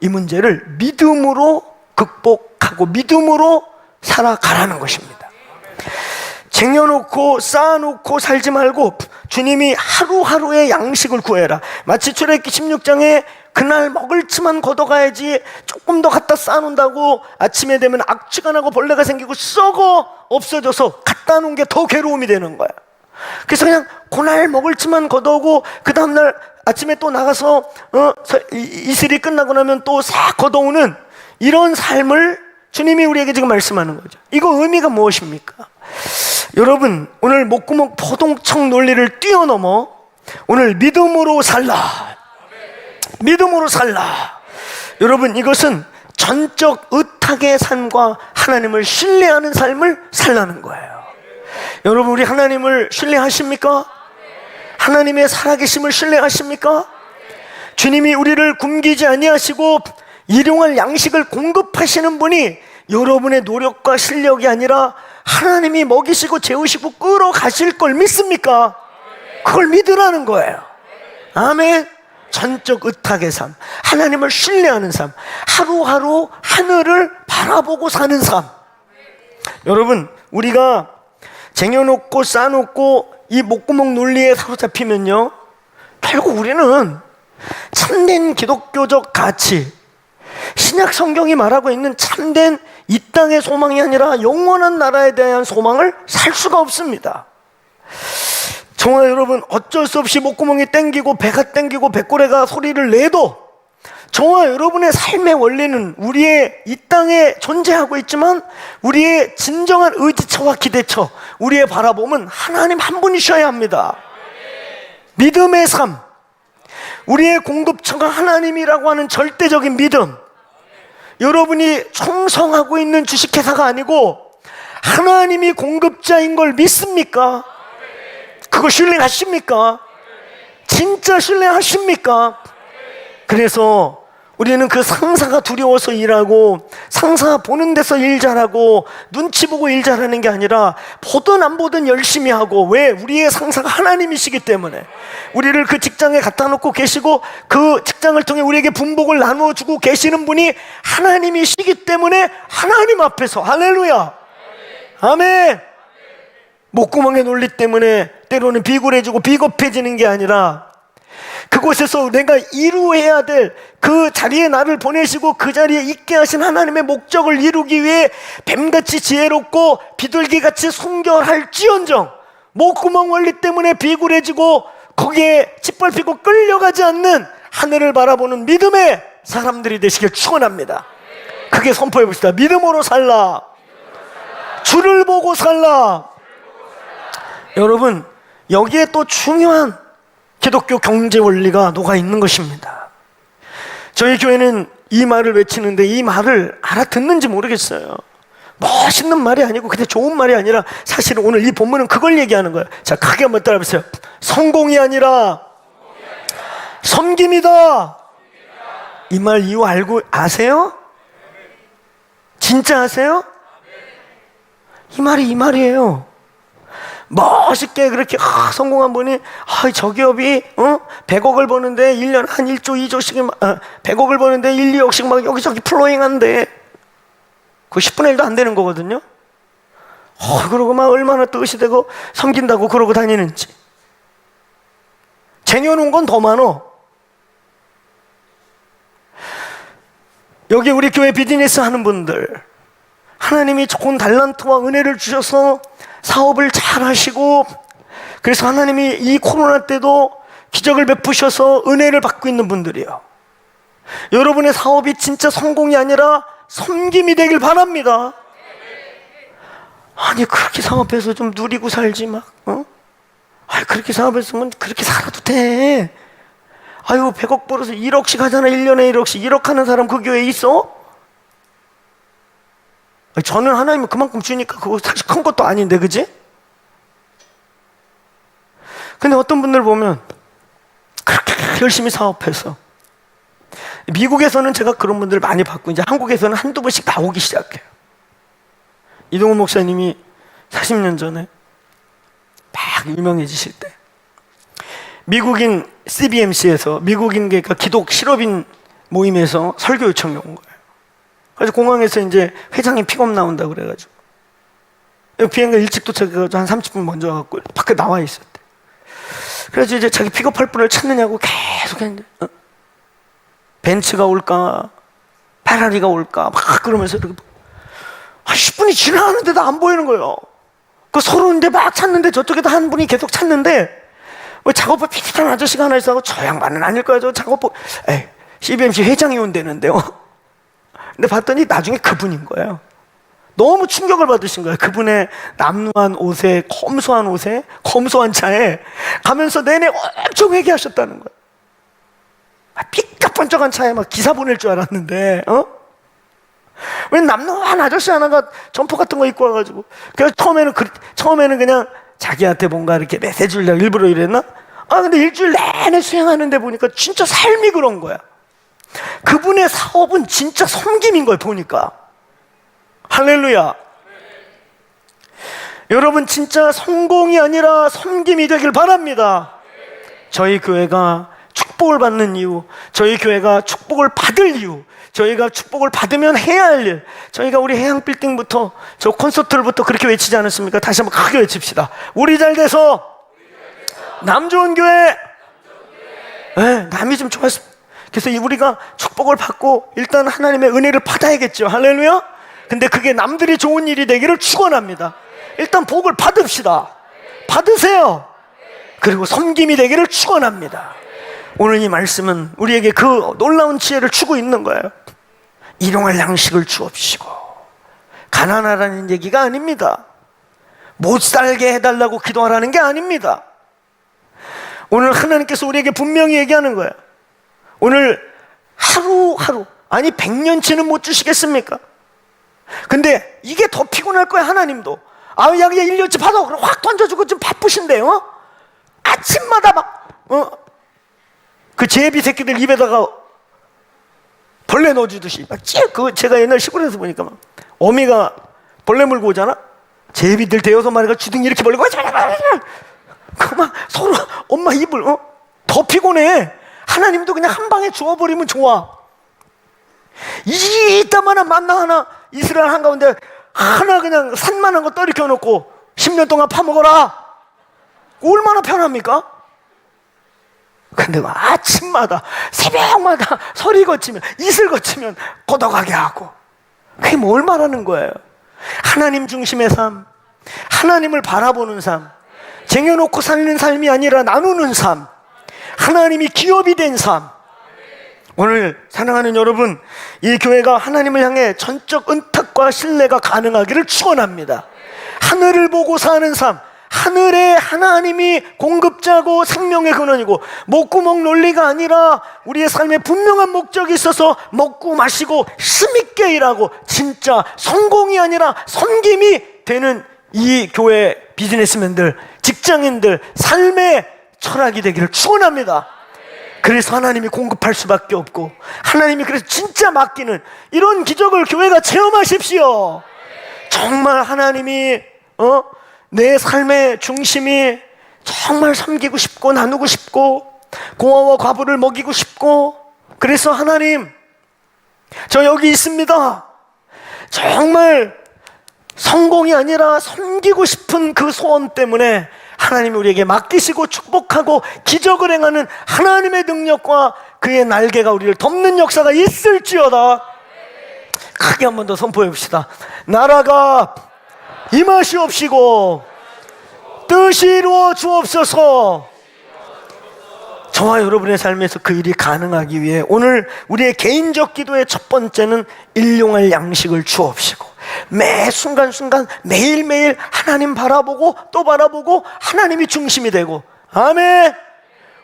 문제를 믿음으로 극복하고 믿음으로 살아가라는 것입니다. 쟁여놓고 쌓아놓고 살지 말고 주님이 하루하루의 양식을 구해라. 마치 출애굽기 16장에 그날 먹을치만 걷어가야지 조금 더 갖다 쌓아놓는다고 아침에 되면 악취가 나고 벌레가 생기고 썩어 없어져서 갖다 놓은 게 더 괴로움이 되는 거야. 그래서 그냥 그날 먹을치만 걷어오고 그 다음날 아침에 또 나가서 이슬이 끝나고 나면 또 싹 걷어오는 이런 삶을 주님이 우리에게 지금 말씀하는 거죠. 이거 의미가 무엇입니까? 여러분, 오늘 목구멍 포동청 논리를 뛰어넘어 오늘 믿음으로 살라, 믿음으로 살라. 여러분, 이것은 전적 의탁의 삶과 하나님을 신뢰하는 삶을 살라는 거예요. 여러분, 우리 하나님을 신뢰하십니까? 하나님의 살아계심을 신뢰하십니까? 주님이 우리를 굶기지 아니하시고 일용할 양식을 공급하시는 분이 여러분의 노력과 실력이 아니라 하나님이 먹이시고 재우시고 끌어가실 걸 믿습니까? 그걸 믿으라는 거예요. 아멘. 전적 의탁의 삶, 하나님을 신뢰하는 삶, 하루하루 하늘을 바라보고 사는 삶. 여러분, 우리가 쟁여놓고 쌓아놓고 이 목구멍 논리에 사로잡히면요, 결국 우리는 참된 기독교적 가치, 신약 성경이 말하고 있는 참된 이 땅의 소망이 아니라 영원한 나라에 대한 소망을 살 수가 없습니다. 정말 여러분, 어쩔 수 없이 목구멍이 땡기고 배가 땡기고 배꼬레가 소리를 내도 저와 여러분의 삶의 원리는 우리의 이 땅에 존재하고 있지만 우리의 진정한 의지처와 기대처, 우리의 바라봄은 하나님 한 분이셔야 합니다. 믿음의 삶, 우리의 공급처가 하나님이라고 하는 절대적인 믿음. 여러분이 충성하고 있는 주식회사가 아니고 하나님이 공급자인 걸 믿습니까? 그거 신뢰하십니까? 진짜 신뢰하십니까? 그래서 우리는 그 상사가 두려워서 일하고 상사 보는 데서 일 잘하고 눈치 보고 일 잘하는 게 아니라 보든 안 보든 열심히 하고, 왜? 우리의 상사가 하나님이시기 때문에. 우리를 그 직장에 갖다 놓고 계시고 그 직장을 통해 우리에게 분복을 나누어주고 계시는 분이 하나님이시기 때문에 하나님 앞에서, 할렐루야, 아멘. 목구멍의 논리 때문에 때로는 비굴해지고 비겁해지는 게 아니라 그곳에서 내가 이루어야 될 그 자리에 나를 보내시고 그 자리에 있게 하신 하나님의 목적을 이루기 위해 뱀같이 지혜롭고 비둘기같이 순결할지언정 목구멍 원리 때문에 비굴해지고 거기에 짓밟히고 끌려가지 않는 하늘을 바라보는 믿음의 사람들이 되시길 축원합니다. 크게 선포해 봅시다. 믿음으로 살라. 주를 보고 살라. 여러분, 여기에 또 중요한 기독교 경제 원리가 녹아 있는 것입니다. 저희 교회는 이 말을 외치는데 이 말을 알아듣는지 모르겠어요. 멋있는 말이 아니고 그냥 좋은 말이 아니라 사실은 오늘 이 본문은 그걸 얘기하는 거예요. 자, 크게 한번 따라해보세요. 성공이 아니라 섬김이다. 이 말 이유 알고 아세요? 진짜 아세요? 이 말이 이 말이에요. 멋있게 그렇게 성공한 분이 저 기업이 100억을 버는데 1년 한 1조 2조씩 100억을 버는데 1, 2억씩 막 여기저기 플로잉한데 그거 10분의 1도 안 되는 거거든요. 그러고 막 얼마나 또 의시되고 섬긴다고 그러고 다니는지. 쟁여놓은 건 더 많어. 여기 우리 교회 비즈니스 하는 분들, 하나님이 좋은 달란트와 은혜를 주셔서 사업을 잘 하시고, 그래서 하나님이 이 코로나 때도 기적을 베푸셔서 은혜를 받고 있는 분들이요. 여러분의 사업이 진짜 성공이 아니라 섬김이 되길 바랍니다. 아니, 그렇게 사업해서 좀 누리고 살지 막, 그렇게 사업했으면 그렇게 살아도 돼. 100억 벌어서 1억씩 하잖아. 1년에 1억씩. 1억 하는 사람 그 교회에 있어? 저는 하나님은 그만큼 주니까 그거 사실 큰 것도 아닌데, 그지? 근데 어떤 분들 보면 그렇게 열심히 사업해서, 미국에서는 제가 그런 분들을 많이 봤고 이제 한국에서는 한두 번씩 나오기 시작해요. 이동훈 목사님이 40년 전에 막 유명해지실 때 미국인 CBMC에서, 미국인 그러니까 기독 실업인 모임에서 설교 요청이 온 거예요. 그래서 공항에서 이제 회장님 픽업 나온다고 그래가지고 비행기 일찍 도착해가지고 한 30분 먼저 와갖고 밖에 나와 있었대. 그래서 이제 자기 픽업할 분을 찾느냐고 계속 했는데 벤츠가 올까 페라리가 올까 막 그러면서 이렇게 10분이 지나가는데도 안 보이는 거예요. 그 서로인데 막 찾는데 저쪽에도 한 분이 계속 찾는데 왜 작업복 비슷한 아저씨가 하나 있어서 저 양반은 아닐 거야. 저 작업복 CBMC 회장이 온다는데요. 근데 봤더니 나중에 그분인 거예요. 너무 충격을 받으신 거예요. 그분의 남루한 옷에, 검소한 옷에, 검소한 차에 가면서 내내 엄청 회개하셨다는 거예요. 삐까번쩍한 차에 막 기사 보낼 줄 알았는데, 왜 남루한 아저씨 하나가 점퍼 같은 거 입고 와가지고. 그래서 처음에는 그냥 자기한테 뭔가 이렇게 메시지 주려고 일부러 이랬나? 근데 일주일 내내 수행하는데 보니까 진짜 삶이 그런 거야. 그분의 사업은 진짜 섬김인 걸 보니까. 할렐루야. 여러분, 진짜 성공이 아니라 섬김이 되길 바랍니다. 저희 교회가 축복을 받는 이유, 저희 교회가 축복을 받을 이유, 저희가 축복을 받으면 해야 할 일, 저희가 우리 해양빌딩부터 저 콘서트를부터 그렇게 외치지 않았습니까? 다시 한번 크게 외칩시다. 우리 잘 돼서 남 좋은 교회. 남이 좀 좋았습니다. 그래서 우리가 축복을 받고 일단 하나님의 은혜를 받아야겠죠. 할렐루야. 근데 그게 남들이 좋은 일이 되기를 축원합니다. 일단 복을 받읍시다. 받으세요. 그리고 섬김이 되기를 축원합니다. 오늘 이 말씀은 우리에게 그 놀라운 지혜를 주고 있는 거예요. 일용할 양식을 주옵시고. 가난하라는 얘기가 아닙니다. 못 살게 해달라고 기도하라는 게 아닙니다. 오늘 하나님께서 우리에게 분명히 얘기하는 거예요. 오늘 하루하루, 아니 100년치는 못 주시겠습니까? 근데 이게 더 피곤할 거야. 하나님도 야 그냥 1년치 받아. 그럼 확 던져주고 좀 바쁘신데요. 아침마다 막 그 제비 새끼들 입에다가 벌레 넣어주듯이 막 그 제가 옛날 시골에서 보니까 막 어미가 벌레 물고 오잖아. 제비들 대여섯 마리가 주둥이 이렇게 벌리고 그막 서로 엄마 입을 더 피곤해. 하나님도 그냥 한 방에 주워버리면 좋아. 이따만한 만나 하나 이스라엘 한가운데 하나 그냥 산만한 거 떨이켜 놓고 10년 동안 파먹어라. 얼마나 편합니까? 근데 아침마다 새벽마다 소리 거치면 이슬 거치면 고독하게 하고, 그게 뭘 말하는 거예요? 하나님 중심의 삶, 하나님을 바라보는 삶, 쟁여놓고 살는 삶이 아니라 나누는 삶, 하나님이 기업이 된 삶. 오늘 사랑하는 여러분, 이 교회가 하나님을 향해 전적 은탁과 신뢰가 가능하기를 축원합니다. 하늘을 보고 사는 삶, 하늘에 하나님이 공급자고 생명의 근원이고, 목구멍 논리가 아니라 우리의 삶에 분명한 목적이 있어서 먹고 마시고 힘있게 일하고 진짜 성공이 아니라 섬김이 되는 이 교회 비즈니스맨들, 직장인들 삶의 철학이 되기를 축원합니다. 그래서 하나님이 공급할 수밖에 없고, 하나님이 그래서 진짜 맡기는 이런 기적을 교회가 체험하십시오. 정말 하나님이 내 삶의 중심이 정말 섬기고 싶고 나누고 싶고 고아와 과부를 먹이고 싶고, 그래서 하나님 저 여기 있습니다. 정말 성공이 아니라 섬기고 싶은 그 소원 때문에 하나님이 우리에게 맡기시고 축복하고 기적을 행하는 하나님의 능력과 그의 날개가 우리를 덮는 역사가 있을지어다. 크게 한 번 더 선포해 봅시다. 나라가 임하시옵시고 뜻이 이루어 주옵소서. 저와 여러분의 삶에서 그 일이 가능하기 위해 오늘 우리의 개인적 기도의 첫 번째는 일용할 양식을 주옵시고, 매 순간순간 매일매일 하나님 바라보고 또 바라보고 하나님이 중심이 되고. 아멘.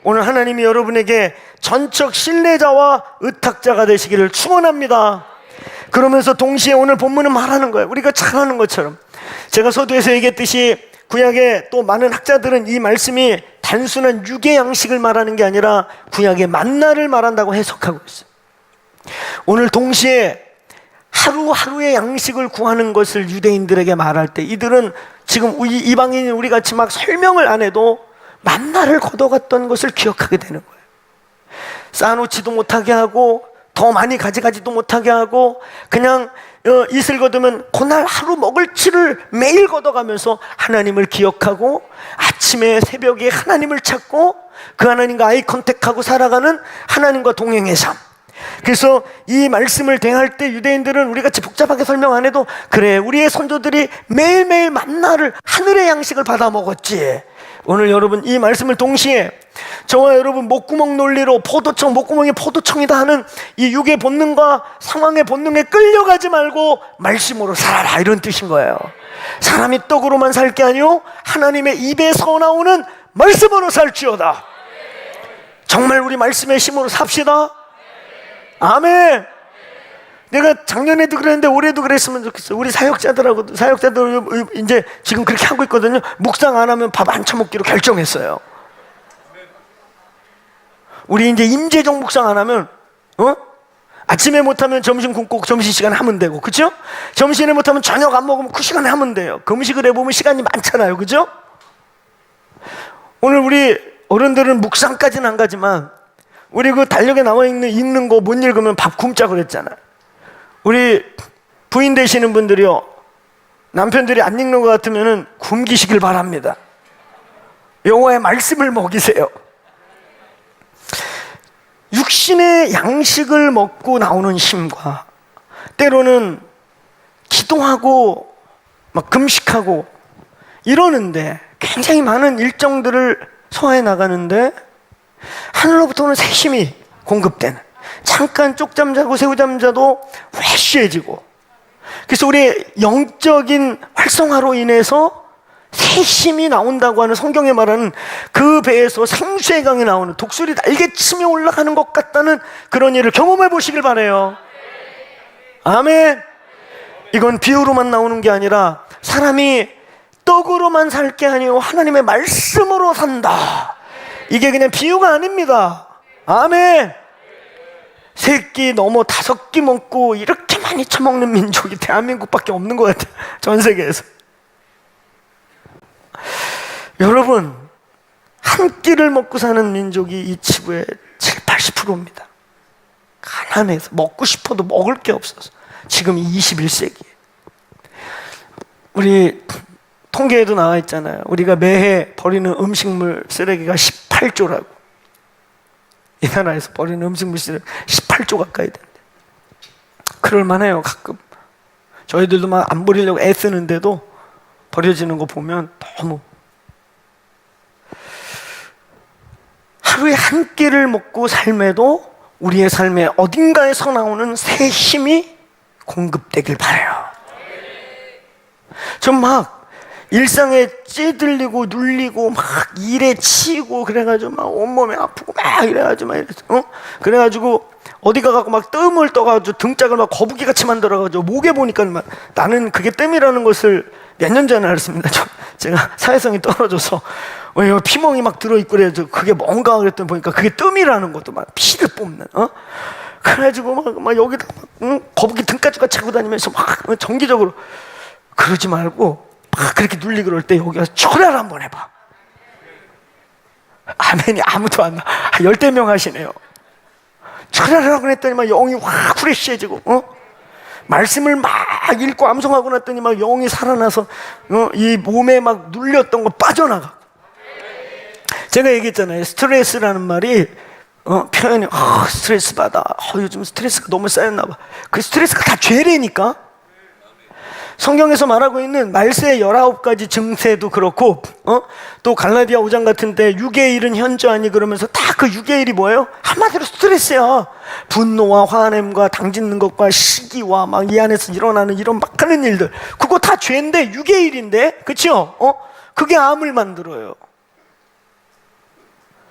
오늘 하나님이 여러분에게 전적 신뢰자와 의탁자가 되시기를 축원합니다. 그러면서 동시에 오늘 본문은 말하는 거예요. 우리가 잘 아는 것처럼, 제가 서두에서 얘기했듯이 구약의 또 많은 학자들은 이 말씀이 단순한 육의 양식을 말하는 게 아니라 구약의 만나를 말한다고 해석하고 있어요. 오늘 동시에 하루하루의 양식을 구하는 것을 유대인들에게 말할 때 이들은 지금 이방인인 우리 같이 막 설명을 안 해도 만나를 걷어갔던 것을 기억하게 되는 거예요. 쌓아놓지도 못하게 하고 더 많이 가져가지도 못하게 하고 그냥 이슬 걷으면 그날 하루 먹을 치를 매일 걷어가면서 하나님을 기억하고 아침에 새벽에 하나님을 찾고 그 하나님과 아이 컨택하고 살아가는 하나님과 동행의 삶. 그래서 이 말씀을 대할 때 유대인들은 우리같이 복잡하게 설명 안 해도, 그래 우리의 선조들이 매일매일 만나를 하늘의 양식을 받아 먹었지. 오늘 여러분 이 말씀을 동시에 저와 여러분 목구멍 논리로 포도청, 목구멍이 포도청이다 하는 이 육의 본능과 상황의 본능에 끌려가지 말고 말씀으로 살아라, 이런 뜻인 거예요. 사람이 떡으로만 살 게 아니요 하나님의 입에서 나오는 말씀으로 살지어다. 정말 우리 말씀의 힘으로 삽시다. 아멘. 내가 작년에도 그랬는데 올해도 그랬으면 좋겠어. 우리 사역자들 이제 지금 그렇게 하고 있거든요. 묵상 안 하면 밥 안 처먹기로 결정했어요. 우리 이제 임재정 묵상 안 하면 아침에 못하면 점심 굶고 점심시간에 하면 되고, 그죠? 점심에 못하면 저녁 안 먹으면 그 시간에 하면 돼요. 금식을 해보면 시간이 많잖아요, 그죠? 오늘 우리 어른들은 묵상까지는 안 가지만 우리 그 달력에 나와 읽는 거 못 읽으면 밥 굶자 그랬잖아. 우리 부인 되시는 분들이요, 남편들이 안 읽는 것 같으면 굶기시길 바랍니다. 여호와의 말씀을 먹이세요. 육신의 양식을 먹고 나오는 힘과 때로는 기도하고 막 금식하고 이러는데 굉장히 많은 일정들을 소화해 나가는데 하늘로부터는 새 힘이 공급되는, 잠깐 쪽잠 자고 새우잠 자도 프레쉬해지고, 그래서 우리의 영적인 활성화로 인해서 새 힘이 나온다고 하는 성경에 말하는 그 배에서 생수의 강이 나오는, 독수리 날개치며 올라가는 것 같다는 그런 일을 경험해 보시길 바라요. 아멘. 이건 비유로만 나오는 게 아니라 사람이 떡으로만 살 게 아니고 하나님의 말씀으로 산다. 이게 그냥 비유가 아닙니다. 아멘. 3끼 넘어 5끼 먹고 이렇게 많이 처먹는 민족이 대한민국밖에 없는 것 같아요. 전 세계에서. 여러분, 한 끼를 먹고 사는 민족이 이 지구의 70~80%입니다. 가난해서 먹고 싶어도 먹을 게 없어서. 지금 21세기. 우리 통계에도 나와 있잖아요. 우리가 매해 버리는 음식물 쓰레기가 18조라고. 이 나라에서 버리는 음식물 쓰레기 18조 가까이 된대. 그럴만해요. 가끔 저희들도 막 안 버리려고 애쓰는데도 버려지는 거 보면 너무. 하루에 한 끼를 먹고 삶에도 우리의 삶에 어딘가에서 나오는 새 힘이 공급되길 바라요. 전 막 일상에 찌들리고 눌리고 막 일에 치이고 그래가지고 막 온몸이 아프고 막 이래가지고 그래가지고 어디 가갖고 막 뜸을 떠가지고 등짝을 막 거북이같이 만들어가지고 목에 보니까 막 나는 그게 뜸이라는 것을 몇 년 전에 알았습니다. 제가 사회성이 떨어져서 피멍이 막 들어있고 그래가지고 그게 뭔가 그랬더니 보니까 그게 뜸이라는 것도 막 피를 뽑는 그래가지고 막 여기다 막 거북이 등까지가 차고 다니면서 막 정기적으로 그러지 말고 막 그렇게 눌리고 그럴 때 여기 와서 철야를 한번 해봐. 아멘이 아무도 안 나. 열대 명 하시네요. 철야를 하고 했더니 막 영이 확 프레시해지고 말씀을 막 읽고 암송하고 났더니 막 영이 살아나서 이 몸에 막 눌렸던 거 빠져나가고. 제가 얘기했잖아요. 스트레스라는 말이 표현이 스트레스 받아. 요즘 스트레스가 너무 쌓였나 봐. 그 스트레스가 다 죄래니까. 성경에서 말하고 있는 말세 19가지 증세도 그렇고 또 갈라디아 5장 같은 데 육의 일은 현저하니 그러면서 다 그 육의 일이 뭐예요? 한마디로 스트레스야. 분노와 화냄과 당짓는 것과 시기와 막 이 안에서 일어나는 이런 막 하는 일들, 그거 다 죄인데 육의 일인데, 그쵸? 그게 암을 만들어요.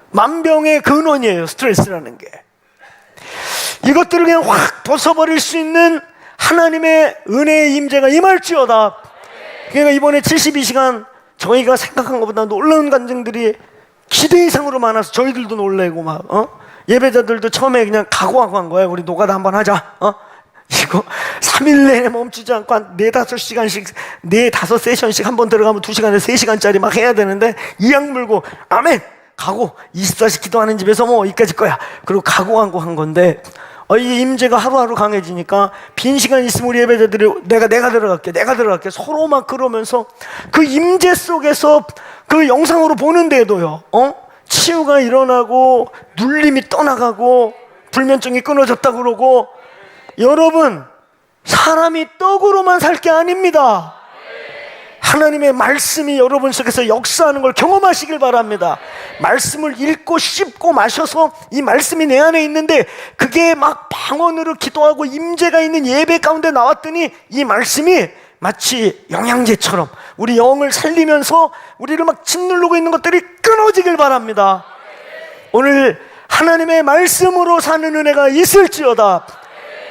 만병의 근원이에요, 스트레스라는 게. 이것들을 그냥 확 벗어버릴 수 있는 하나님의 은혜의 임재가 임할지어다. 그러니까 이번에 72시간 저희가 생각한 것보다 놀라운 간증들이 기대 이상으로 많아서 저희들도 놀래고 막 예배자들도 처음에 그냥 각오하고 한 거예요. 우리 노가다 한번 하자. 이거 3일 내내 멈추지 않고 한 4~5시간씩 4~5 세션씩 한 번 들어가면 2시간에 3시간짜리 막 해야 되는데 이악 물고 아멘 가고 24시 기도하는 집에서 뭐 이까짓 거야. 그리고 각오하고 한 건데 이 임재가 하루하루 강해지니까 빈 시간 있으면 우리 예배자들이 내가 들어갈게 서로 막 그러면서 그 임재 속에서 그 영상으로 보는데도요 치유가 일어나고 눌림이 떠나가고 불면증이 끊어졌다 그러고. 여러분, 사람이 떡으로만 살 게 아닙니다. 하나님의 말씀이 여러분 속에서 역사하는 걸 경험하시길 바랍니다. 말씀을 읽고 씹고 마셔서 이 말씀이 내 안에 있는데 그게 막 방언으로 기도하고 임재가 있는 예배 가운데 나왔더니 이 말씀이 마치 영양제처럼 우리 영을 살리면서 우리를 막 짓누르고 있는 것들이 끊어지길 바랍니다. 오늘 하나님의 말씀으로 사는 은혜가 있을지어다.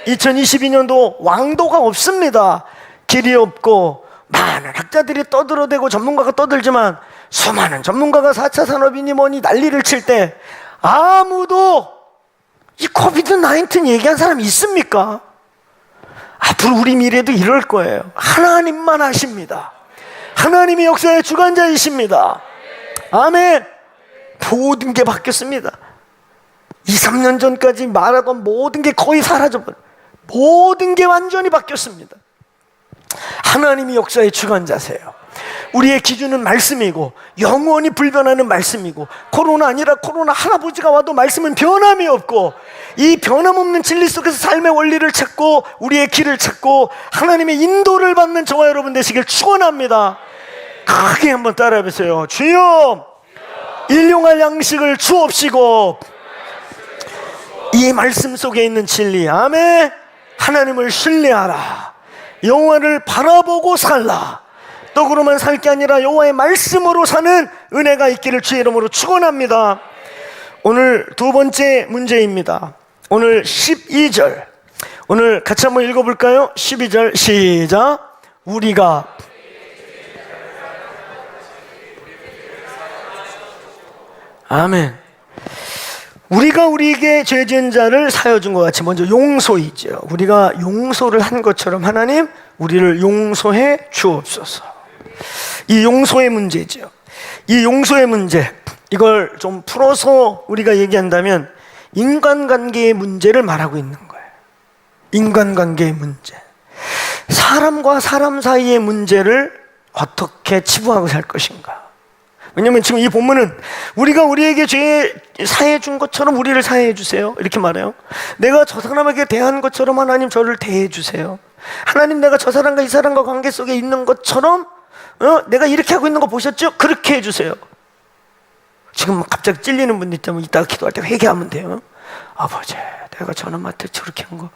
2022년도 왕도가 없습니다. 길이 없고 많은 학자들이 떠들어대고 전문가가 떠들지만 수많은 전문가가 4차 산업이니 뭐니 난리를 칠 때 아무도 이 코비드-19 얘기한 사람 있습니까? 앞으로 우리 미래도 이럴 거예요. 하나님만 하십니다. 하나님이 역사의 주관자이십니다. 아멘. 모든 게 바뀌었습니다. 2~3년 전까지 말하던 모든 게 거의 사라져버려요. 모든 게 완전히 바뀌었습니다. 하나님이 역사의 주관자세요. 우리의 기준은 말씀이고 영원히 불변하는 말씀이고 코로나 아니라 코로나 할아버지가 와도 말씀은 변함이 없고 이 변함없는 진리 속에서 삶의 원리를 찾고 우리의 길을 찾고 하나님의 인도를 받는 저와 여러분 되시길 축원합니다. 크게 한번 따라해보세요. 주여 일용할 양식을 주옵시고 이 말씀 속에 있는 진리 아멘. 하나님을 신뢰하라. 여호와를 바라보고 살라. 떡으로만 살 게 아니라 여호와의 말씀으로 사는 은혜가 있기를 주의 이름으로 축원합니다. 오늘 두 번째 문제입니다. 오늘 12절 오늘 같이 한번 읽어볼까요? 12절 시작. 우리가 아멘. 우리가 우리에게 죄 지은 자를 사하여 준 것 같이 먼저 용서이죠. 우리가 용서를 한 것처럼 하나님 우리를 용서해 주옵소서. 이 용서의 문제죠. 이 용서의 문제, 이걸 좀 풀어서 우리가 얘기한다면 인간관계의 문제를 말하고 있는 거예요. 인간관계의 문제, 사람과 사람 사이의 문제를 어떻게 치부하고 살 것인가. 왜냐하면 지금 이 본문은 우리가 우리에게 죄 사해 준 것처럼 우리를 사해 주세요 이렇게 말해요. 내가 저 사람에게 대한 것처럼 하나님 저를 대해 주세요. 하나님, 내가 저 사람과 이 사람과 관계 속에 있는 것처럼 내가 이렇게 하고 있는 거 보셨죠? 그렇게 해주세요. 지금 갑자기 찔리는 분들 있다면 이따가 기도할 때 회개하면 돼요. 아버지, 내가 저놈한테 저렇게 한 거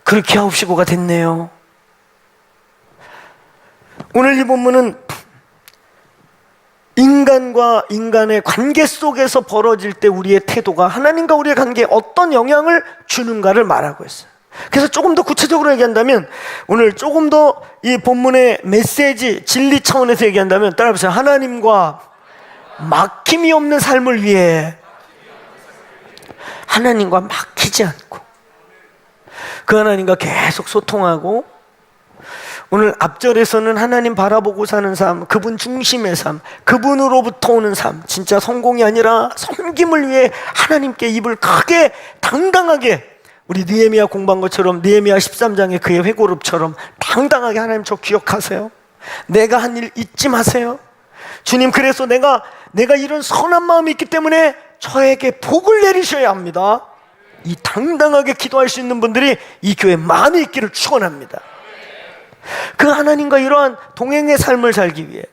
그렇게 하옵시고가 됐네요. 오늘 이 본문은 인간과 인간의 관계 속에서 벌어질 때 우리의 태도가 하나님과 우리의 관계에 어떤 영향을 주는가를 말하고 있어요. 그래서 조금 더 구체적으로 얘기한다면, 오늘 조금 더 이 본문의 메시지, 진리 차원에서 얘기한다면 따라해보세요. 하나님과 막힘이 없는 삶을 위해 하나님과 막히지 않고 그 하나님과 계속 소통하고, 오늘 앞절에서는 하나님 바라보고 사는 삶, 그분 중심의 삶, 그분으로부터 오는 삶, 진짜 성공이 아니라 섬김을 위해 하나님께 입을 크게 당당하게, 우리 느헤미야 공부한 것처럼 느헤미야 13장의 그의 회고록처럼 당당하게 하나님 저 기억하세요. 내가 한 일 잊지 마세요. 주님, 그래서 내가 이런 선한 마음이 있기 때문에 저에게 복을 내리셔야 합니다. 이 당당하게 기도할 수 있는 분들이 이 교회에 많이 있기를 축원합니다. 그 하나님과 이러한 동행의 삶을 살기 위해,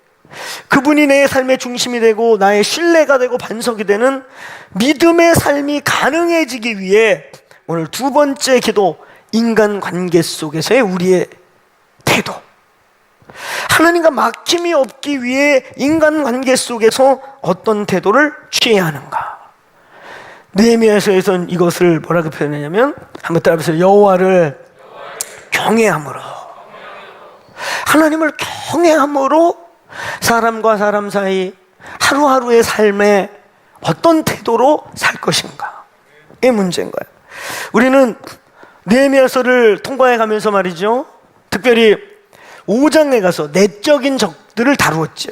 그분이 내 삶의 중심이 되고 나의 신뢰가 되고 반석이 되는 믿음의 삶이 가능해지기 위해 오늘 두 번째 기도, 인간관계 속에서의 우리의 태도. 하나님과 막힘이 없기 위해 인간관계 속에서 어떤 태도를 취해야 하는가. 느헤미야서에서는 이것을 뭐라고 표현하냐면, 한번 따라해보세요. 여호와를 경외함으로, 하나님을 경외함으로 사람과 사람 사이 하루하루의 삶에 어떤 태도로 살 것인가, 이 문제인 거예요. 우리는 느헤미야서를 통과해 가면서 말이죠, 특별히 5장에 가서 내적인 적들을 다루었죠.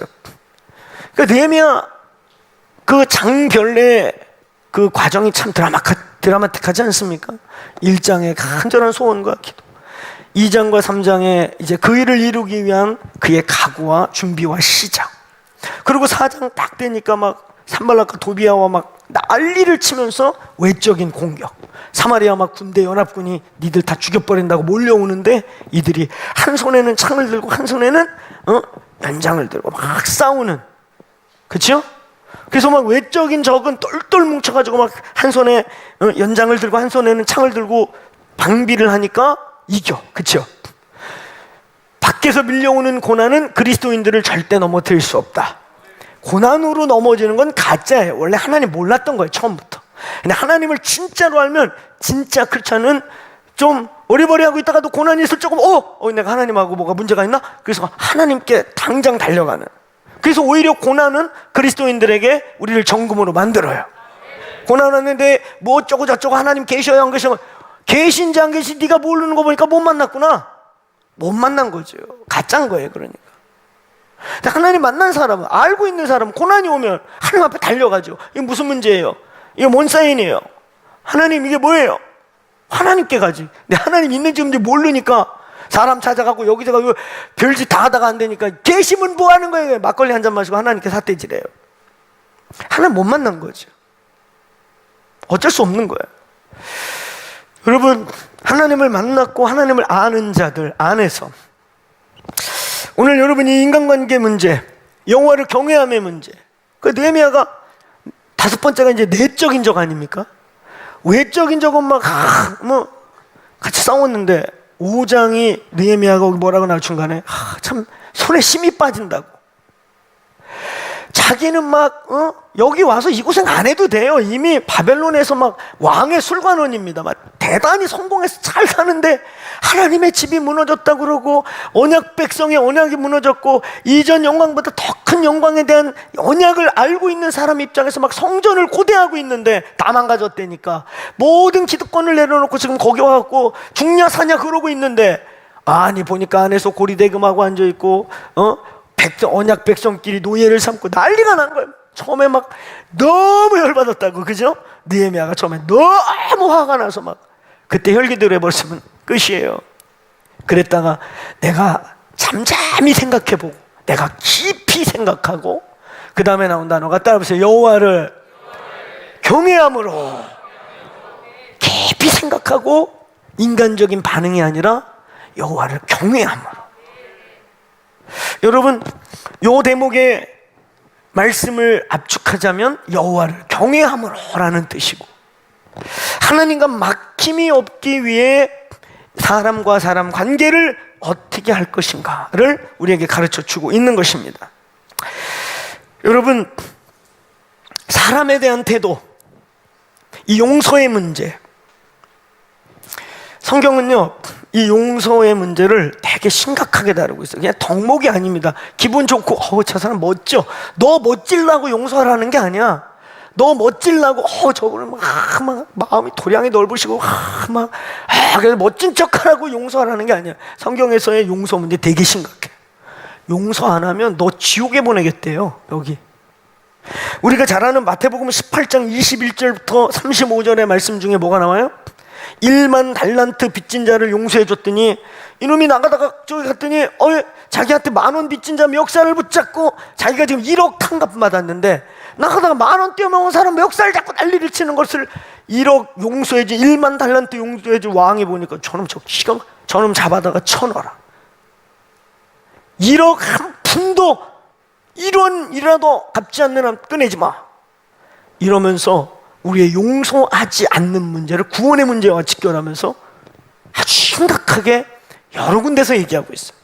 그러니까 느헤미야 그 장별의 그 과정이 참 드라마틱하지 않습니까? 1장의 간절한 소원과 기도, 2장과 3장에 이제 그 일을 이루기 위한 그의 각오와 준비와 시작, 그리고 4장 딱 되니까 막 산발락과 도비아와 막 난리를 치면서 외적인 공격, 사마리아 막 군대 연합군이 니들 다 죽여버린다고 몰려오는데 이들이 한 손에는 창을 들고 한 손에는 연장을 들고 막 싸우는, 그렇죠? 그래서 막 외적인 적은 똘똘 뭉쳐가지고 막 한 손에 연장을 들고 한 손에는 창을 들고 방비를 하니까 이겨, 그렇죠? 밖에서 밀려오는 고난은 그리스도인들을 절대 넘어뜨릴 수 없다. 고난으로 넘어지는 건 가짜예요. 원래 하나님 몰랐던 거예요, 처음부터. 근데 하나님을 진짜로 알면 진짜 크리스찬은 좀 어리버리하고 있다가도 고난이 있을 조금 내가 하나님하고 뭐가 문제가 있나? 그래서 하나님께 당장 달려가는. 그래서 오히려 고난은 그리스도인들에게 우리를 정금으로 만들어요. 고난 왔는데 뭐 어쩌고 저쩌고 하나님 계셔요 안 계셔요? 계신지 안 계신지 네가 모르는 거 보니까 못 만났구나. 못 만난 거죠. 가짜인 거예요. 그러니까 하나님 만난 사람은, 알고 있는 사람은 고난이 오면 하나님 앞에 달려가죠. 이게 무슨 문제예요? 이게 뭔 사인이에요? 하나님 이게 뭐예요? 하나님께 가지. 근데 하나님 있는지 없는지 모르니까 사람 찾아가고 여기저기 별짓 다 하다가 안 되니까 계시면 뭐 하는 거예요? 막걸리 한 잔 마시고 하나님께 삿대질해요. 하나님 못 만난 거죠. 어쩔 수 없는 거예요. 여러분, 하나님을 만났고 하나님을 아는 자들 안에서 오늘 여러분이 인간관계 문제, 여호와를 경외함의 문제, 그 느헤미야가 다섯 번째가 이제 내적인 적 아닙니까? 외적인 적은 막 같이 싸웠는데 5장이 느헤미야가 뭐라고 나올 중간에 참 손에 힘이 빠진다고. 자기는 막 여기 와서 이 고생 안 해도 돼요. 이미 바벨론에서 막 왕의 술관원입니다. 막 대단히 성공해서 잘 사는데 하나님의 집이 무너졌다 그러고 언약 백성의 언약이 무너졌고 이전 영광보다 더 큰 영광에 대한 언약을 알고 있는 사람 입장에서 막 성전을 고대하고 있는데 다 망가졌다니까. 모든 기득권을 내려놓고 지금 거기 와갖고 죽냐 사냐 그러고 있는데, 아니 보니까 안에서 고리대금하고 앉아있고 언약 백성끼리 노예를 삼고 난리가 난 거예요. 처음에 막 너무 열받았다고, 그죠? 느헤미야가 처음에 너무 화가 나서 막 그때 혈기들어 버렸으면 끝이에요. 그랬다가 내가 잠잠히 생각해보고 내가 깊이 생각하고 그 다음에 나온 단어가 따라보세요. 여호와를 경외함으로. 깊이 생각하고 인간적인 반응이 아니라 여호와를 경외함으로. 여러분, 요 대목의 말씀을 압축하자면 여호와를 경외함으로라는 뜻이고, 하나님과 막힘이 없기 위해 사람과 사람 관계를 어떻게 할 것인가를 우리에게 가르쳐 주고 있는 것입니다. 여러분, 사람에 대한 태도, 이 용서의 문제, 성경은요 이 용서의 문제를 되게 심각하게 다루고 있어요. 그냥 덕목이 아닙니다. 기분 좋고 저 사람 멋져, 너 멋질라고 용서하라는 게 아니야. 너 멋질라고 저거를 막 마음이 도량이 넓으시고 그래서 멋진 척하라고 용서하라는 게 아니야. 성경에서의 용서 문제 되게 심각해. 용서 안 하면 너 지옥에 보내겠대요. 여기 우리가 잘 아는 마태복음 18장 21절부터 35절의 말씀 중에 뭐가 나와요? 1만 달란트 빚진 자를 용서해 줬더니 이놈이 나가다가 저기 갔더니 자기한테 10,000원 빚진 자 멱살을 붙잡고, 자기가 지금 1억 탕감 받았는데 나가다가 10,000원 떼어먹은 사람 멱살 잡고 난리를 치는 것을 1억 용서해준, 1만 달란트 용서해준 왕이 보니까 저놈 잡아다가 쳐넣어라. 1억 한 푼도 1원이라도 갚지 않는 한 꺼내지 마. 이러면서 우리의 용서하지 않는 문제를 구원의 문제와 직결하면서 아주 심각하게 여러 군데서 얘기하고 있어요.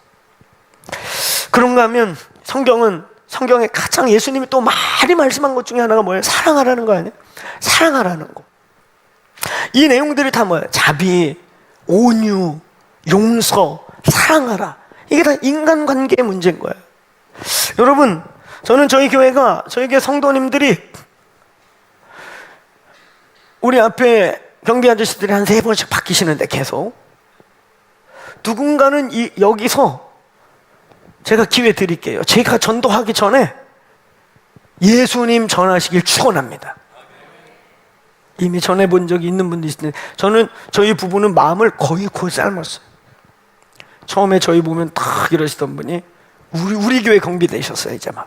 그런가 하면 성경에 가장 예수님이 또 많이 말씀한 것 중에 하나가 뭐예요? 사랑하라는 거 아니에요? 사랑하라는 거. 이 내용들이 다 뭐예요? 자비, 온유, 용서, 사랑하라. 이게 다 인간관계의 문제인 거예요. 여러분, 저는 저희 교회 성도님들이 우리 앞에 경비 아저씨들이 한 3번씩 바뀌시는데 계속 누군가는 여기서 제가 기회 드릴게요. 제가 전도하기 전에 예수님 전하시길 축원합니다. 이미 전해본 적이 있는 분도 있는데, 저희 부부는 마음을 거의 삶았어요. 처음에 저희 보면 딱 이러시던 분이 우리 교회 경비되셨어요. 이제 막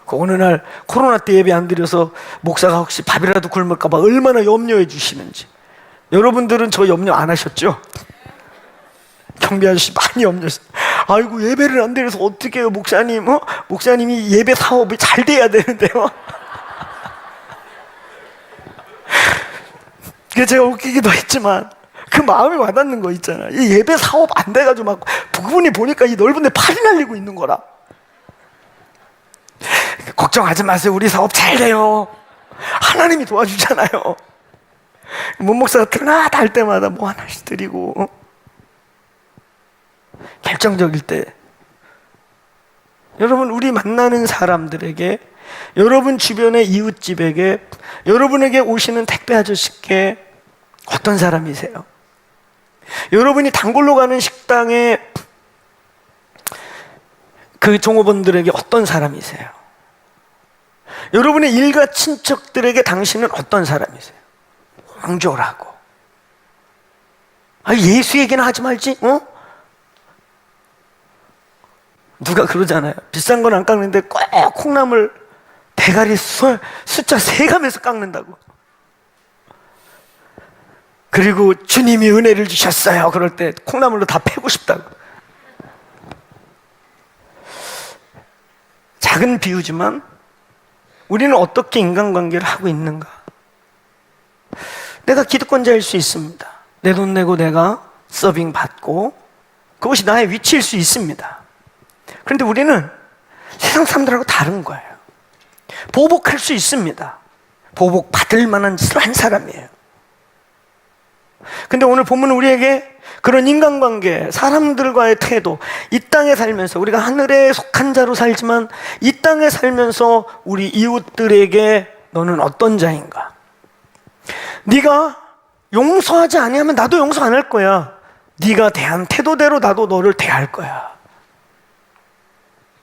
어느 날 코로나 때 예배 안 드려서 목사가 혹시 밥이라도 굶을까 봐 얼마나 염려해 주시는지. 여러분들은 저 염려 안 하셨죠? 경비 아저씨 많이 염려했어요. 아이고, 예배를 안 드려서 어떻게 해요, 목사님? 목사님이 예배 사업이 잘 돼야 되는데요. 제가 웃기기도 했지만 그 마음이 와닿는 거 있잖아. 이 예배 사업 안 돼가지고 막 부분이 보니까 이 넓은 데 팔이 날리고 있는 거라. 걱정하지 마세요. 우리 사업 잘 돼요. 하나님이 도와주잖아요. 문목사가 드나다 할 때마다 뭐 하나씩 드리고, 결정적일 때 여러분, 우리 만나는 사람들에게, 여러분 주변의 이웃집에게, 여러분에게 오시는 택배 아저씨께 어떤 사람이세요? 여러분이 단골로 가는 식당에 그 종업원들에게 어떤 사람이세요? 여러분의 일가 친척들에게 당신은 어떤 사람이세요? 황졸하고, 예수 얘기는 하지 말지, 누가 그러잖아요. 비싼 건 안 깎는데 꼭 콩나물 대가리 숫자 세가면서 깎는다고. 그리고 주님이 은혜를 주셨어요. 그럴 때 콩나물로 다 패고 싶다고. 작은 비유지만 우리는 어떻게 인간관계를 하고 있는가? 내가 기득권자일 수 있습니다. 내 돈 내고 내가 서빙 받고 그것이 나의 위치일 수 있습니다. 그런데 우리는 세상 사람들하고 다른 거예요. 보복할 수 있습니다. 보복 받을 만한 짓을 한 사람이에요. 근데 오늘 본문은 우리에게 그런 인간관계, 사람들과의 태도, 이 땅에 살면서 우리가 하늘에 속한 자로 살지만 이 땅에 살면서 우리 이웃들에게 너는 어떤 자인가? 네가 용서하지 아니하면 나도 용서 안 할 거야. 네가 대한 태도대로 나도 너를 대할 거야.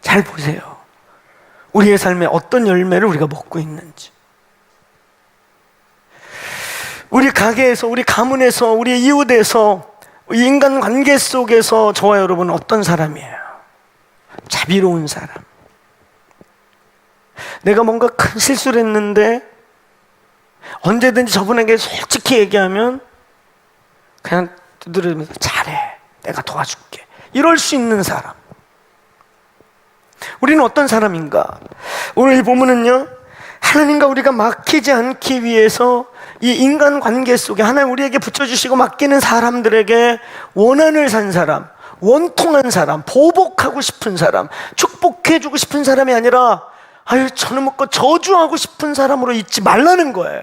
잘 보세요. 우리의 삶에 어떤 열매를 우리가 먹고 있는지. 우리 가게에서, 우리 가문에서, 우리 이웃에서, 인간관계 속에서 저와 여러분은 어떤 사람이에요? 자비로운 사람. 내가 뭔가 큰 실수를 했는데 언제든지 저분에게 솔직히 얘기하면 그냥 두드리면서 잘해, 내가 도와줄게, 이럴 수 있는 사람. 우리는 어떤 사람인가? 오늘 이 본문은요, 하나님과 우리가 막히지 않기 위해서 이 인간관계 속에 하나님 우리에게 붙여주시고 맡기는 사람들에게 원한을 산 사람, 원통한 사람, 보복하고 싶은 사람, 축복해주고 싶은 사람이 아니라 아유 저는 먹고 저주하고 싶은 사람으로 있지 말라는 거예요.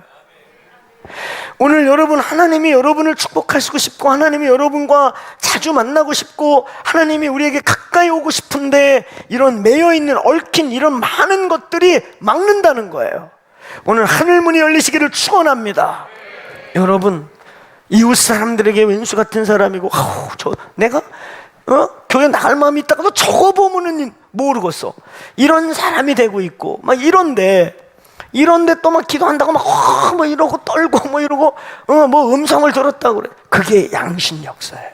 오늘 여러분, 하나님이 여러분을 축복하시고 싶고 하나님이 여러분과 자주 만나고 싶고 하나님이 우리에게 가까이 오고 싶은데 이런 매여있는 얽힌 이런 많은 것들이 막는다는 거예요. 오늘 하늘문이 열리시기를 축원합니다. 여러분, 이웃 사람들에게 왼수 같은 사람이고 내가 교회 나갈 마음이 있다가도 저거 보면은 모르겠어, 이런 사람이 되고 있고 막 이런데 또 막 기도한다고 막 뭐 이러고 떨고 뭐 이러고 뭐 음성을 들었다고 그래. 그게 양심 역사예요.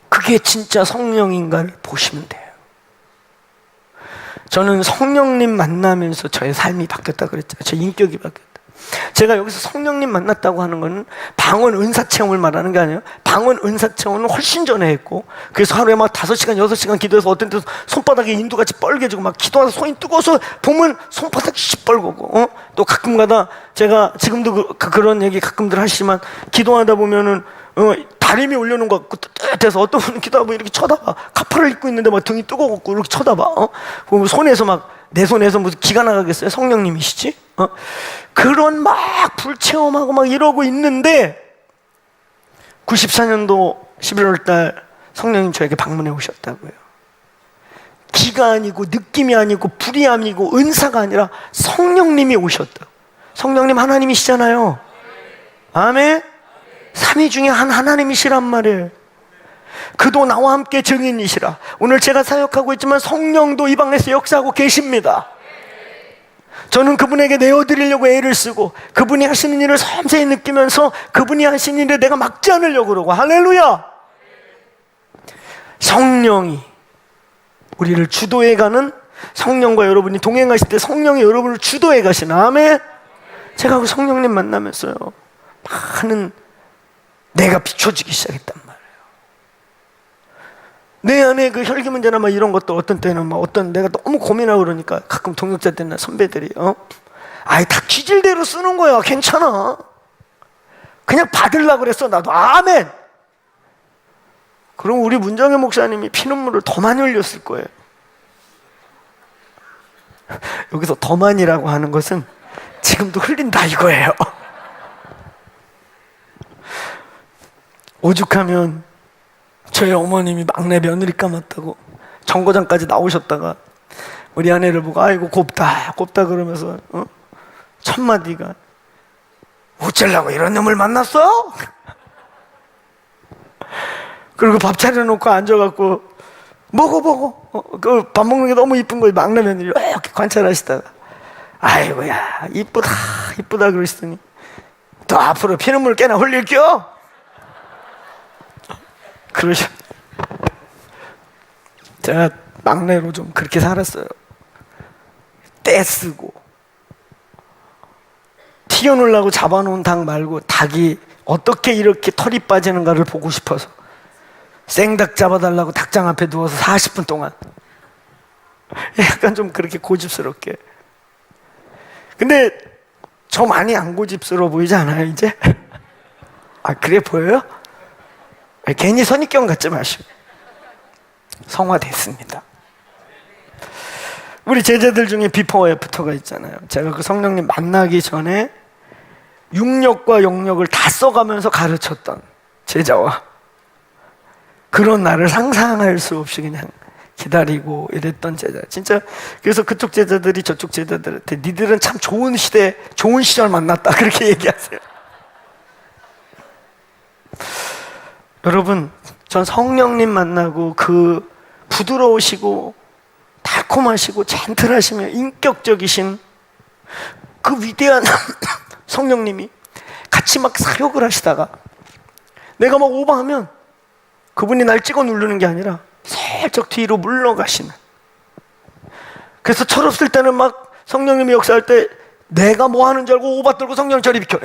그게 진짜 성령인가를 보시면 돼요. 저는 성령님 만나면서 저의 삶이 바뀌었다 그랬잖아요. 제 인격이 바뀌었다. 제가 여기서 성령님 만났다고 하는 거는 방언 은사 체험을 말하는 게 아니에요. 방언 은사 체험은 훨씬 전에 했고, 그래서 하루에 막 5시간, 6시간 기도해서 어떤 때도 손바닥이 인두같이 뻘개지고 막 기도하다 손이 뜨거워서 보면 손바닥이 시뻘거고, 또 가끔 가다 제가 지금도 그런 얘기 가끔들 하시지만 기도하다 보면은 다리미 올려놓은 것 같고 뜨뜻해서 어떤 분은 기도하고 이렇게 쳐다봐. 카파를 입고 있는데 막 등이 뜨거웠고 이렇게 쳐다봐. 그럼 손에서 막 내 손에서 무슨 기가 나가겠어요? 성령님이시지? 그런 막 불체험하고 막 이러고 있는데 94년도 11월 달 성령님 저에게 방문해 오셨다고요. 기가 아니고 느낌이 아니고 불이 아니고 은사가 아니라 성령님이 오셨다. 성령님 하나님이시잖아요. 아멘. 삼위 중에 한 하나님이시란 말이에요. 그도 나와 함께 증인이시라. 오늘 제가 사역하고 있지만 성령도 이 방에서 역사하고 계십니다. 저는 그분에게 내어드리려고 애를 쓰고 그분이 하시는 일을 섬세히 느끼면서 그분이 하시는 일에 내가 막지 않으려고 그러고. 할렐루야. 성령이 우리를 주도해 가는, 성령과 여러분이 동행하실 때 성령이 여러분을 주도해 가시는. 아멘. 제가 그 성령님 만나면서요, 많은 내가 비춰지기 시작했단 말이에요. 내 안에 그 혈기 문제나 막 이런 것도 어떤 때는 막 어떤 내가 너무 고민하고 그러니까 가끔 동역자들이나 선배들이 아이 다 기질대로 쓰는 거야, 괜찮아, 그냥 받으려고 그랬어. 나도 아멘. 그럼 우리 문정혜 목사님이 피눈물을 더 많이 흘렸을 거예요. 여기서 더 많이라고 하는 것은 지금도 흘린다 이거예요. 오죽하면 저희 어머님이 막내 며느리 감았다고 정거장까지 나오셨다가 우리 아내를 보고 아이고 곱다 곱다 그러면서 첫 마디가 어쩌려고 이런 놈을 만났어? 그리고 밥 차려놓고 앉아갖고 먹어 그 밥 먹는 게 너무 이쁜 거예요. 막내 며느리 이렇게 관찰하시다가 아이고야 이쁘다 그러시더니 또 앞으로 피눈물 꽤나 흘릴겨? 그러셔. 제가 막내로 좀 그렇게 살았어요. 떼쓰고 튀겨놓으려고 잡아놓은 닭 말고 닭이 어떻게 이렇게 털이 빠지는가를 보고 싶어서 생닭 잡아달라고 닭장 앞에 누워서 40분 동안 약간 좀 그렇게 고집스럽게. 근데 저 많이 안 고집스러워 보이지 않아요 이제? 아 그래 보여요? 괜히 선입견 갖지 마시고. 성화됐습니다. 우리 제자들 중에 비포와 애프터가 있잖아요. 제가 그 성령님 만나기 전에 육력과 영력을 다 써가면서 가르쳤던 제자와 그런 날을 상상할 수 없이 그냥 기다리고 이랬던 제자. 진짜 그래서 그쪽 제자들이 저쪽 제자들한테 니들은 참 좋은 시대, 좋은 시절 만났다 그렇게 얘기하세요. 여러분, 전 성령님 만나고 그 부드러우시고 달콤하시고 젠틀하시며 인격적이신 그 위대한 성령님이 같이 막 사역을 하시다가 내가 막 오버하면 그분이 날 찍어 누르는 게 아니라 살짝 뒤로 물러가시는. 그래서 철없을 때는 막 성령님이 역사할 때 내가 뭐 하는 줄 알고 오바 떨고 성령 저리 비켜.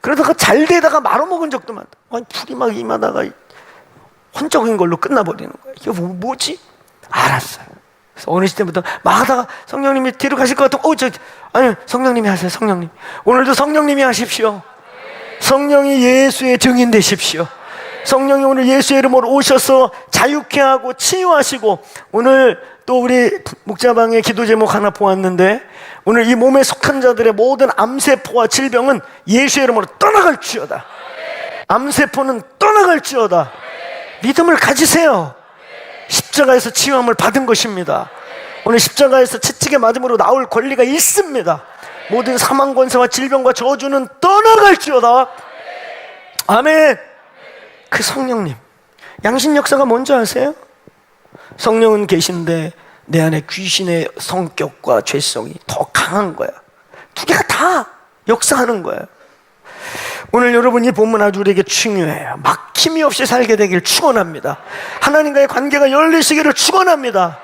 그러다가 잘 되다가 말아먹은 적도 많다. 아니 불이 막 임하다가 혼적인 걸로 끝나버리는 거야. 이게 뭐지? 알았어요. 그래서 어느 시대부터 막 하다가 성령님이 뒤로 가실 것 같으면 아니 성령님이 하세요. 성령님 오늘도 성령님이 하십시오. 성령이 예수의 증인 되십시오. 성령이 오늘 예수의 이름으로 오셔서 자유케 하고 치유하시고, 오늘 또 우리 목자방에 기도 제목 하나 보았는데 오늘 이 몸에 속한 자들의 모든 암세포와 질병은 예수의 이름으로 떠나갈지어다. 암세포는 떠나갈지어다. 믿음을 가지세요. 십자가에서 치유함을 받은 것입니다. 오늘 십자가에서 채찍에 맞음으로 나올 권리가 있습니다. 모든 사망 권세와 질병과 저주는 떠나갈지어다. 아멘. 그 성령님, 양신 역사가 뭔지 아세요? 성령은 계신데 내 안에 귀신의 성격과 죄성이 더 강한 거야. 두 개가 다 역사하는 거예요. 오늘 여러분 이 본문 아주 우리에게 중요해요. 막힘이 없이 살게 되길 축원합니다. 하나님과의 관계가 열리시기를 축원합니다.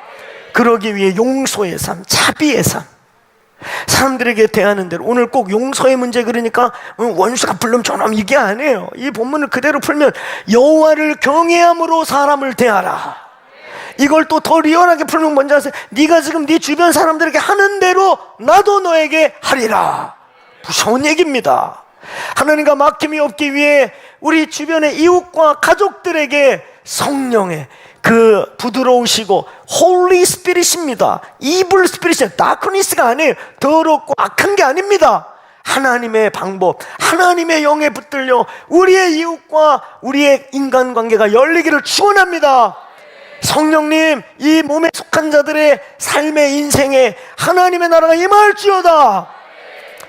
그러기 위해 용서의 삶, 자비의 삶, 사람들에게 대하는 대로. 오늘 꼭 용서의 문제 그러니까 원수가 불름 저놈 이게 아니에요. 이 본문을 그대로 풀면 여호와를 경외함으로 사람을 대하라. 이걸 또 더 리얼하게 풀면 뭔지 아세요? 네가 지금 네 주변 사람들에게 하는 대로 나도 너에게 하리라. 무서운 얘기입니다. 하나님과 막힘이 없기 위해 우리 주변의 이웃과 가족들에게 성령의 그 부드러우시고 홀리 스피릿입니다. 이블 스피릿이 다크니스가 아니에요. 더럽고 악한 게 아닙니다. 하나님의 방법, 하나님의 영에 붙들려 우리의 이웃과 우리의 인간관계가 열리기를 축원합니다. 성령님, 이 몸에 속한 자들의 삶의 인생에 하나님의 나라가 임할지어다.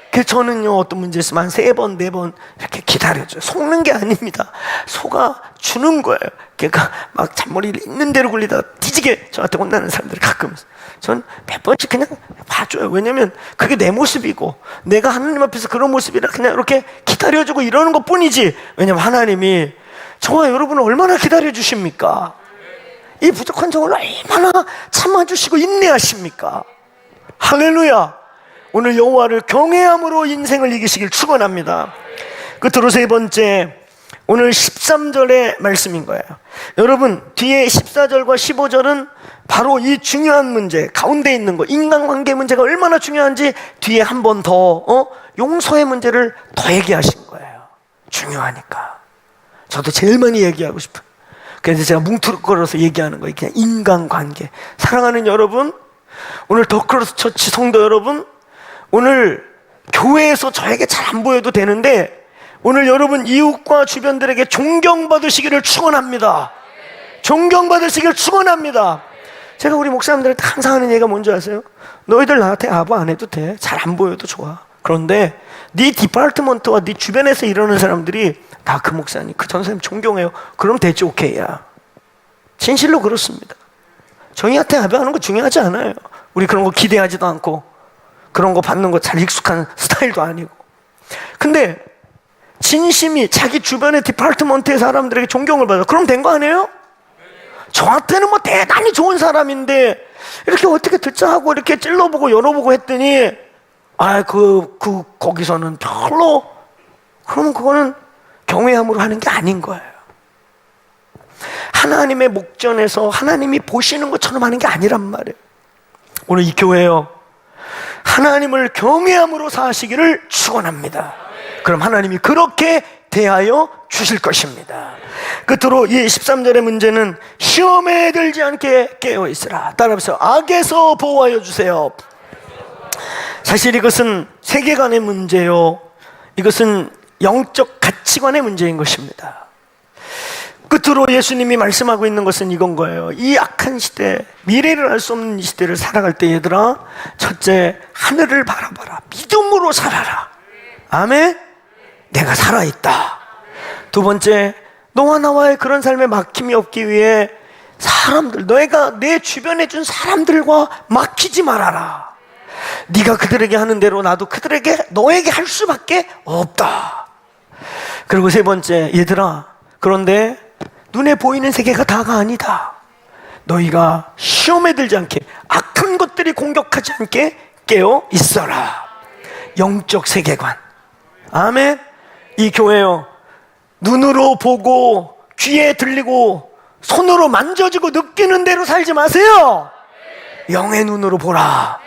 그래서 저는요, 어떤 문제 있으면 한 3번, 4번 이렇게 기다려줘요. 속는 게 아닙니다. 속아 주는 거예요. 그러니까 막 잔머리를 있는 대로 굴리다가 뒤지게 저한테 혼나는 사람들이 가끔 있어요. 전 몇 번씩 그냥 봐줘요. 왜냐면 그게 내 모습이고 내가 하나님 앞에서 그런 모습이라 그냥 이렇게 기다려주고 이러는 것 뿐이지. 왜냐면 하나님이 저와 여러분을 얼마나 기다려주십니까? 이 부족한 저를 얼마나 참아주시고 인내하십니까? 할렐루야. 오늘 여호와를 경외함으로 인생을 이기시길 축원합니다. 끝으로 3번째, 오늘 13절의 말씀인 거예요. 여러분, 뒤에 14절과 15절은 바로 이 중요한 문제, 가운데 있는 거, 인간관계 문제가 얼마나 중요한지 뒤에 한 번 더 용서의 문제를 더 얘기하신 거예요. 중요하니까. 저도 제일 많이 얘기하고 싶어요. 그래서 제가 뭉툭거려서 얘기하는 거예요. 그냥 인간관계. 사랑하는 여러분, 오늘 더크로스 처치 성도 여러분, 오늘 교회에서 저에게 잘 안 보여도 되는데 오늘 여러분 이웃과 주변들에게 존경받으시기를 축원합니다. 존경받으시기를 축원합니다. 제가 우리 목사님들한테 항상 하는 얘기가 뭔지 아세요? 너희들 나한테 아부 안 해도 돼. 잘 안 보여도 좋아. 그런데 네 디파트먼트와 네 주변에서 이러는 사람들이 다 그 목사님, 그 전사님 존경해요. 그럼 되지, 오케이야. 진실로 그렇습니다. 저희한테 아부하는 거 중요하지 않아요. 우리 그런 거 기대하지도 않고 그런 거 받는 거 잘 익숙한 스타일도 아니고. 근데 진심이 자기 주변의 디파트먼트의 사람들에게 존경을 받아. 그럼 된 거 아니에요? 저한테는 뭐 대단히 좋은 사람인데 이렇게 어떻게 듣자 하고 이렇게 찔러보고 열어보고 했더니 거기서는 별로. 그러면 그거는 경외함으로 하는 게 아닌 거예요. 하나님의 목전에서 하나님이 보시는 것처럼 하는 게 아니란 말이에요. 오늘 이 교회요, 하나님을 경외함으로 사시기를 축원합니다. 그럼 하나님이 그렇게 대하여 주실 것입니다. 끝으로 이 13절의 문제는 시험에 들지 않게 깨어있으라. 따라하면서 악에서 보호하여 주세요. 사실 이것은 세계관의 문제요, 이것은 영적 가치관의 문제인 것입니다. 끝으로 예수님이 말씀하고 있는 것은 이건 거예요. 이 악한 시대, 미래를 알 수 없는 이 시대를 살아갈 때 얘들아, 첫째, 하늘을 바라봐라. 믿음으로 살아라. 아멘? 내가 살아있다. 두 번째, 너와 나와의 그런 삶에 막힘이 없기 위해 사람들, 너희가 내 주변에 준 사람들과 막히지 말아라. 네가 그들에게 하는 대로 나도 그들에게, 너에게 할 수밖에 없다. 그리고 세 번째, 얘들아, 그런데 눈에 보이는 세계가 다가 아니다. 너희가 시험에 들지 않게, 악한 것들이 공격하지 않게 깨어 있어라. 영적 세계관. 아멘. 이 교회요, 눈으로 보고 귀에 들리고 손으로 만져지고 느끼는 대로 살지 마세요. 영의 눈으로 보라.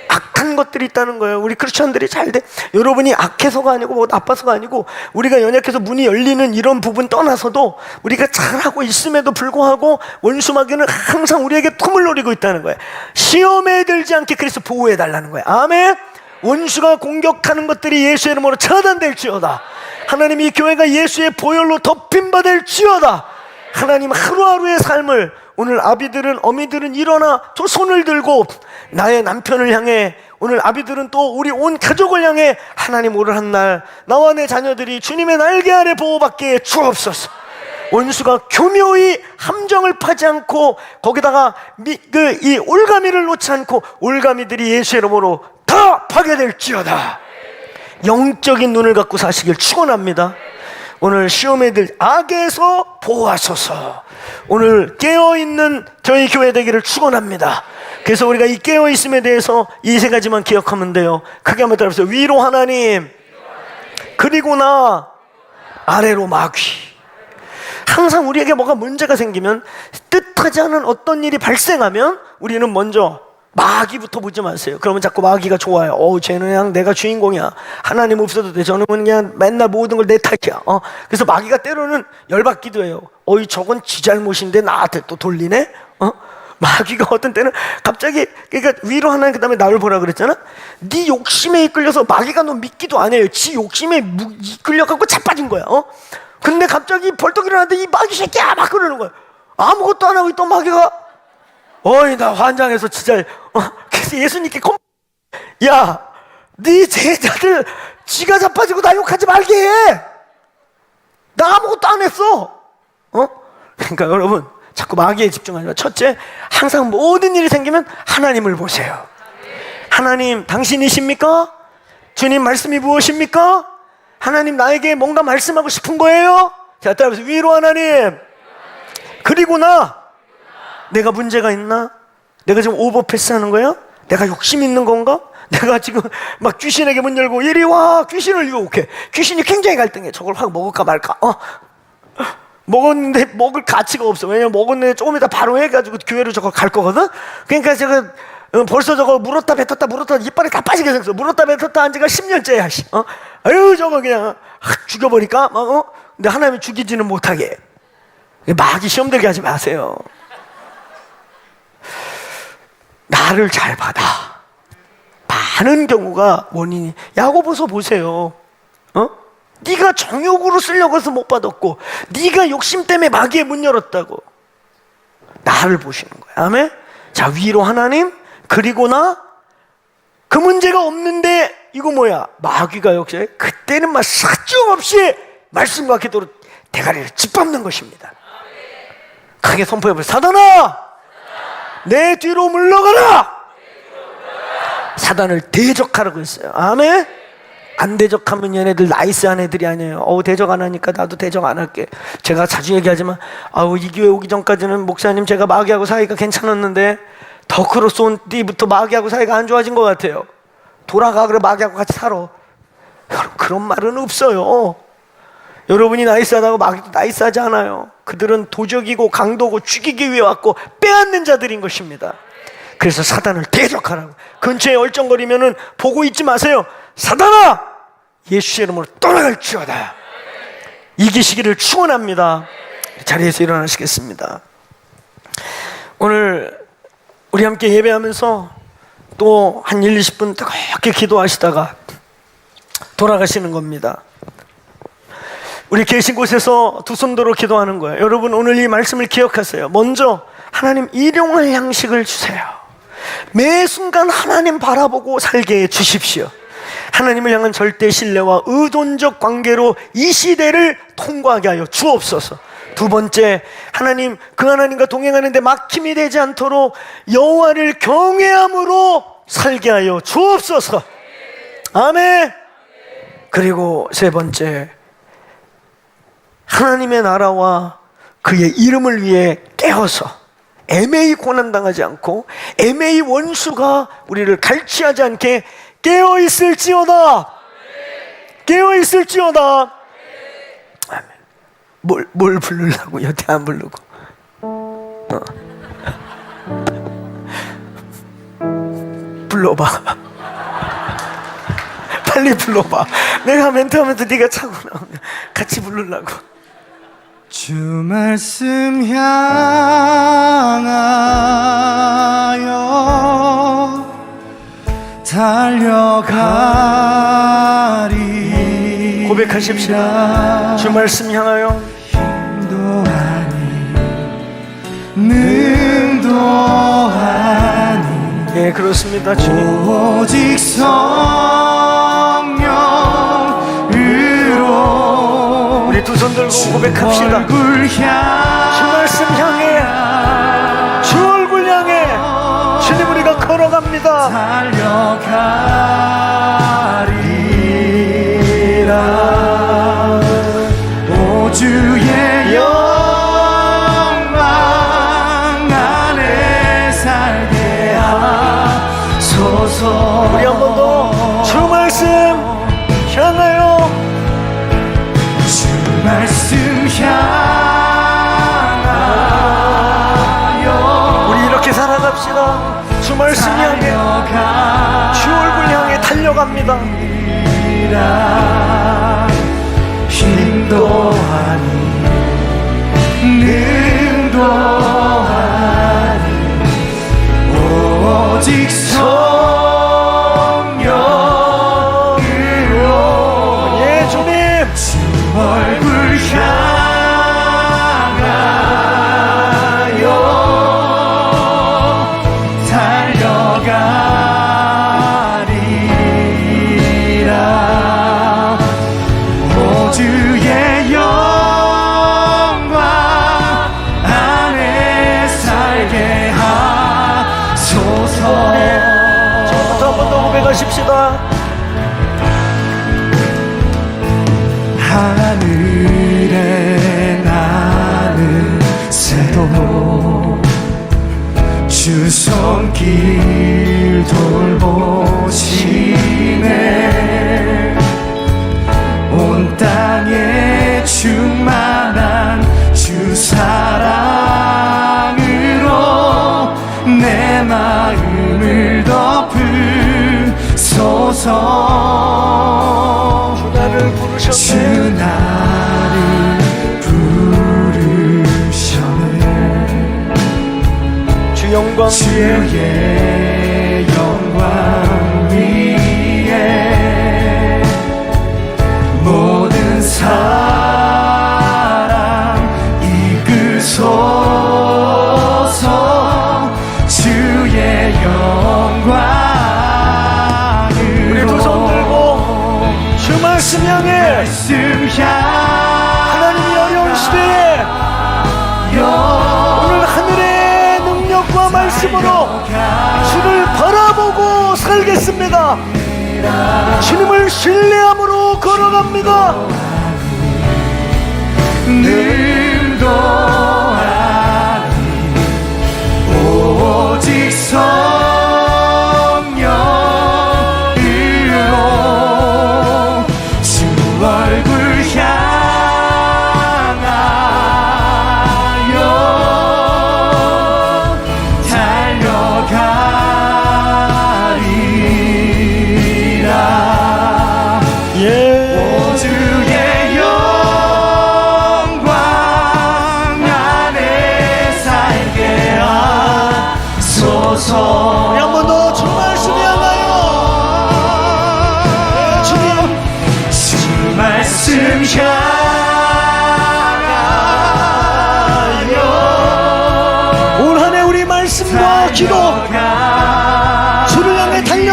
악한 것들이 있다는 거예요. 우리 크리스천들이 잘 돼. 여러분이 악해서가 아니고 뭐 나빠서가 아니고, 우리가 연약해서 문이 열리는 이런 부분 떠나서도 우리가 잘하고 있음에도 불구하고 원수 마귀는 항상 우리에게 틈을 노리고 있다는 거예요. 시험에 들지 않게 그래서 보호해 달라는 거예요. 아멘. 원수가 공격하는 것들이 예수의 이름으로 차단될지어다. 하나님이 이 교회가 예수의 보혈로 덮임받을지어다. 하나님 하루하루의 삶을, 오늘 아비들은, 어미들은 일어나 저 손을 들고 나의 남편을 향해, 오늘 아비들은 또 우리 온 가족을 향해, 하나님 오늘 한날 나와 내 자녀들이 주님의 날개 아래 보호받게 주옵소서. 원수가 교묘히 함정을 파지 않고, 거기다가 이 올가미를 놓지 않고 올가미들이 예수의 이름으로 다 파괴될지어다. 영적인 눈을 갖고 사시길 축원합니다. 오늘 시험에 들 악에서 보호하소서. 오늘 깨어있는 저희 교회 되기를 축원합니다. 그래서 우리가 이 깨어있음에 대해서 이 세 가지만 기억하면 돼요. 크게 한번 따라해보세요. 위로 하나님, 그리고 나, 아래로 마귀. 항상 우리에게 뭐가 문제가 생기면, 뜻하지 않은 어떤 일이 발생하면 우리는 먼저 마귀부터 보지 마세요. 그러면 자꾸 마귀가 좋아요. 쟤는 그냥 내가 주인공이야. 하나님 없어도 돼. 저는 그냥 맨날 모든 걸 내 탓이야. 그래서 마귀가 때로는 열받기도 해요. 저건 지 잘못인데 나한테 또 돌리네? 마귀가 어떤 때는 갑자기, 그러니까 위로 하나님, 그 다음에 나를 보라 그랬잖아? 네 욕심에 이끌려서 마귀가 너 믿기도 안 해요. 지 욕심에 이끌려갖고 자빠진 거야. 근데 갑자기 벌떡 일어났는데 이 마귀 새끼야! 막 그러는 거야. 아무것도 안 하고 있던 마귀가, 나 환장해서 진짜, 그래서 예수님께 야, 네 제자들 지가 자빠지고 나 욕하지 말게 해. 나 아무것도 안 했어. 그러니까 여러분, 자꾸 마귀에 집중하지 마. 첫째, 항상 모든 일이 생기면 하나님을 보세요. 하나님, 당신이십니까? 주님 말씀이 무엇입니까? 하나님 나에게 뭔가 말씀하고 싶은 거예요? 자, 따라서 위로 하나님, 그리고 나, 내가 문제가 있나? 내가 지금 오버패스 하는 거야? 내가 욕심 있는 건가? 내가 지금 막 귀신에게 문 열고 이리 와, 귀신을 유혹해. 귀신이 굉장히 갈등해. 저걸 확 먹을까 말까? 먹었는데 먹을 가치가 없어. 왜냐면 먹었는데 조금 이따 바로 해가지고 교회로 저거 갈 거거든? 그러니까 제가 벌써 저거 물었다 뱉었다 이빨이 다 빠지게 생겼어. 물었다 뱉었다 한 지가 10년째야. 아유, 저거 그냥 죽여버릴까? 근데 하나님이 죽이지는 못하게. 마귀 시험 들게 하지 마세요. 나를 잘 받아. 많은 경우가 원인이, 야고보서 보세요. 네가 정욕으로 쓰려고 해서 못 받았고, 네가 욕심 때문에 마귀의 문 열었다고. 나를 보시는 거야. 아멘. 자, 위로 하나님, 그리고 나, 그 문제가 없는데 이거 뭐야? 마귀가 역시 그때는 막 사정없이 말씀과 기도로 대가리를 짓밟는 것입니다. 크게 선포해보세요. 사단아, 내 뒤로 물러가라. 사단을 대적하라고 했어요. 아멘. 안 대적하면 얘네들 나이스한 애들이 아니에요. 대적 안 하니까 나도 대적 안 할게. 제가 자주 얘기하지만, 이 교회 오기 전까지는 목사님 제가 마귀하고 사이가 괜찮았는데 더크로스 온 뒤부터 마귀하고 사이가 안 좋아진 것 같아요. 돌아가, 그래 마귀하고 같이 살아. 여러분, 그런 말은 없어요. 여러분이 나이스하다고 마귀도 나이스하지 않아요. 그들은 도적이고 강도고 죽이기 위해 왔고 빼앗는 자들인 것입니다. 그래서 사단을 대적하라고. 근처에 얼쩡거리면은 보고 있지 마세요. 사단아, 예수의 이름으로 떠나갈지어다. 이기시기를 축원합니다. 자리에서 일어나시겠습니다. 오늘 우리 함께 예배하면서 또 한 1, 20분 뜨겁게 기도하시다가 돌아가시는 겁니다. 우리 계신 곳에서 두 손 들어 기도하는 거예요. 여러분, 오늘 이 말씀을 기억하세요. 먼저 하나님, 일용할 양식을 주세요. 매 순간 하나님 바라보고 살게 해 주십시오. 하나님을 향한 절대 신뢰와 의존적 관계로 이 시대를 통과하게 하여 주옵소서. 두 번째, 하나님, 그 하나님과 동행하는데 막힘이 되지 않도록 여호와를 경외함으로 살게 하여 주옵소서. 아멘. 그리고 세 번째, 하나님의 나라와 그의 이름을 위해 깨어서 애매히 고난당하지 않고 애매히 원수가 우리를 갈취하지 않게 깨어있을지어다. 깨어있을지어다. 아멘. 뭘 부르려고 여태 안 부르고 불러봐. 빨리 불러봐. 내가 멘트하면서 네가 차고 나오면 같이 부르려고. 주 말씀 향하여 달려가리. 고백하십시다. 주 말씀 향하여 능도하니 예, 그렇습니다. 주님, 오직 성령으로 우리 두 손 들고 고백합시다. 얼굴 주 말씀 향해, 주 얼굴 향해 주님, 우리가 걸어갑니다. 달려가리라. 오 주의 영광 안에 살게 하소서. 우리 한 번 더 주 말씀 향하여, 주 말씀 향하여 우리 이렇게 살아갑시다. 주 말씀 향해, 주 얼굴 향해 달려갑니다. 인도하니 능도하니 오직 성령으로 예, 주님, 주 얼굴 향하여 달려가리라. 오 주의 영광 안에 살게 하소서. 지금부터 한 번 더 고백하십시다. 하늘에 나는 새도 주 손길 돌보시네. 온 땅에 충만한 주 사랑으로 내 마음을 덮으소서. 주 나를 주 부르셨네. 나를 부르셨네. 주 영광 위에 주의 영광 위에 모든 사람 이끄소서. 주의 영광으로 우리 두 손 들고 주 말씀 향해, 말씀 하나님이 어려운 시대에 오늘 하늘의 능력과 말씀으로 주를 바라보고 살겠습니다. 주님을 신뢰함으로 걸어갑니다. 능도하니 오직 성령으로 주 얼굴 향하여 달려가리라. 예. 오 주의 영광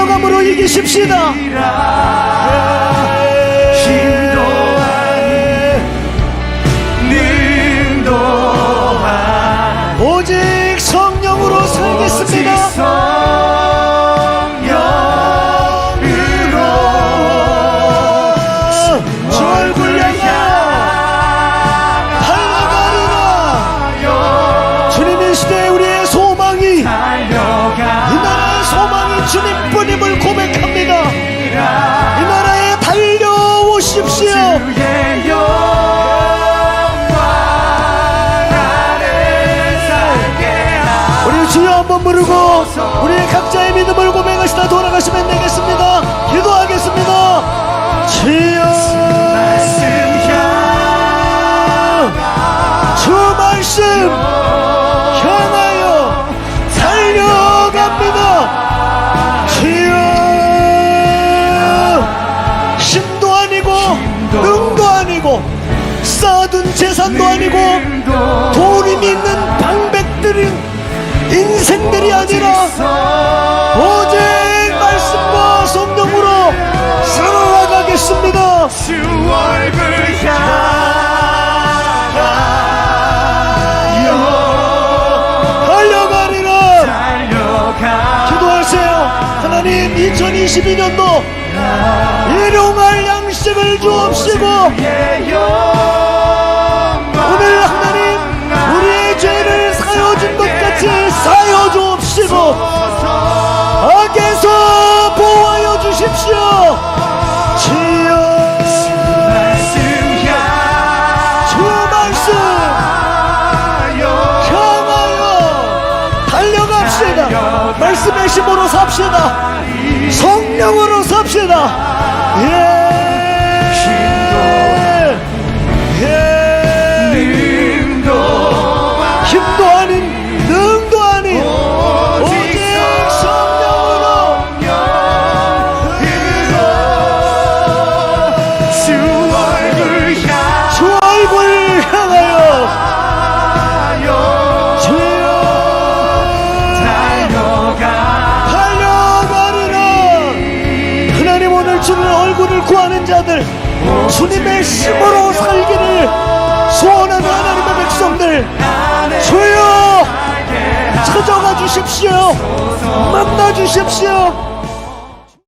달려감으로 이기십시다. 힘도 능도 오직 성령으로 살겠습니다. 주 얼굴 향하여 달려가리라. 주님의 시대에 우리의 소망이, 이 나라의 소망이 주님뿐임을 고백합니다. 이 나라에 달려오십시오. 우리 주여 한번 부르고 우리의 각자의 믿음을 고백하시다 돌아가시면 되겠습니다. 기도하겠습니다. 주여, 주 말씀 향하여 달려갑니다. 주여, 힘도 아니고 능도 아니고 쌓아둔 재산도 아니고 돈이 있는 방백들은 인생들이 아니라 오직 말씀과 성령으로 살아가겠습니다. 주 얼굴 향하여 달려가리라. 달려가. 기도하세요. 하나님, 2022년도 일용할 양식을 주옵시고 오늘 하나님 우리의 죄를 사여준 것 같이 사여 주옵시고 악에서 보호하여 주십시오. 주여, 주 말씀 향하여 달려갑시다. 말씀의 힘으로 삽시다. 성령으로 삽시다. 힘도 아닌 능도 아닌 오직 성령으로 주 얼굴 향하여 주여 달려가리라. 하나님, 오늘 주님의 얼굴을 구하는 자들, 주님의 힘으로 살기를 소원하는 하나님의 백성들, 주여 찾아가 주십시오. 만나 주십시오.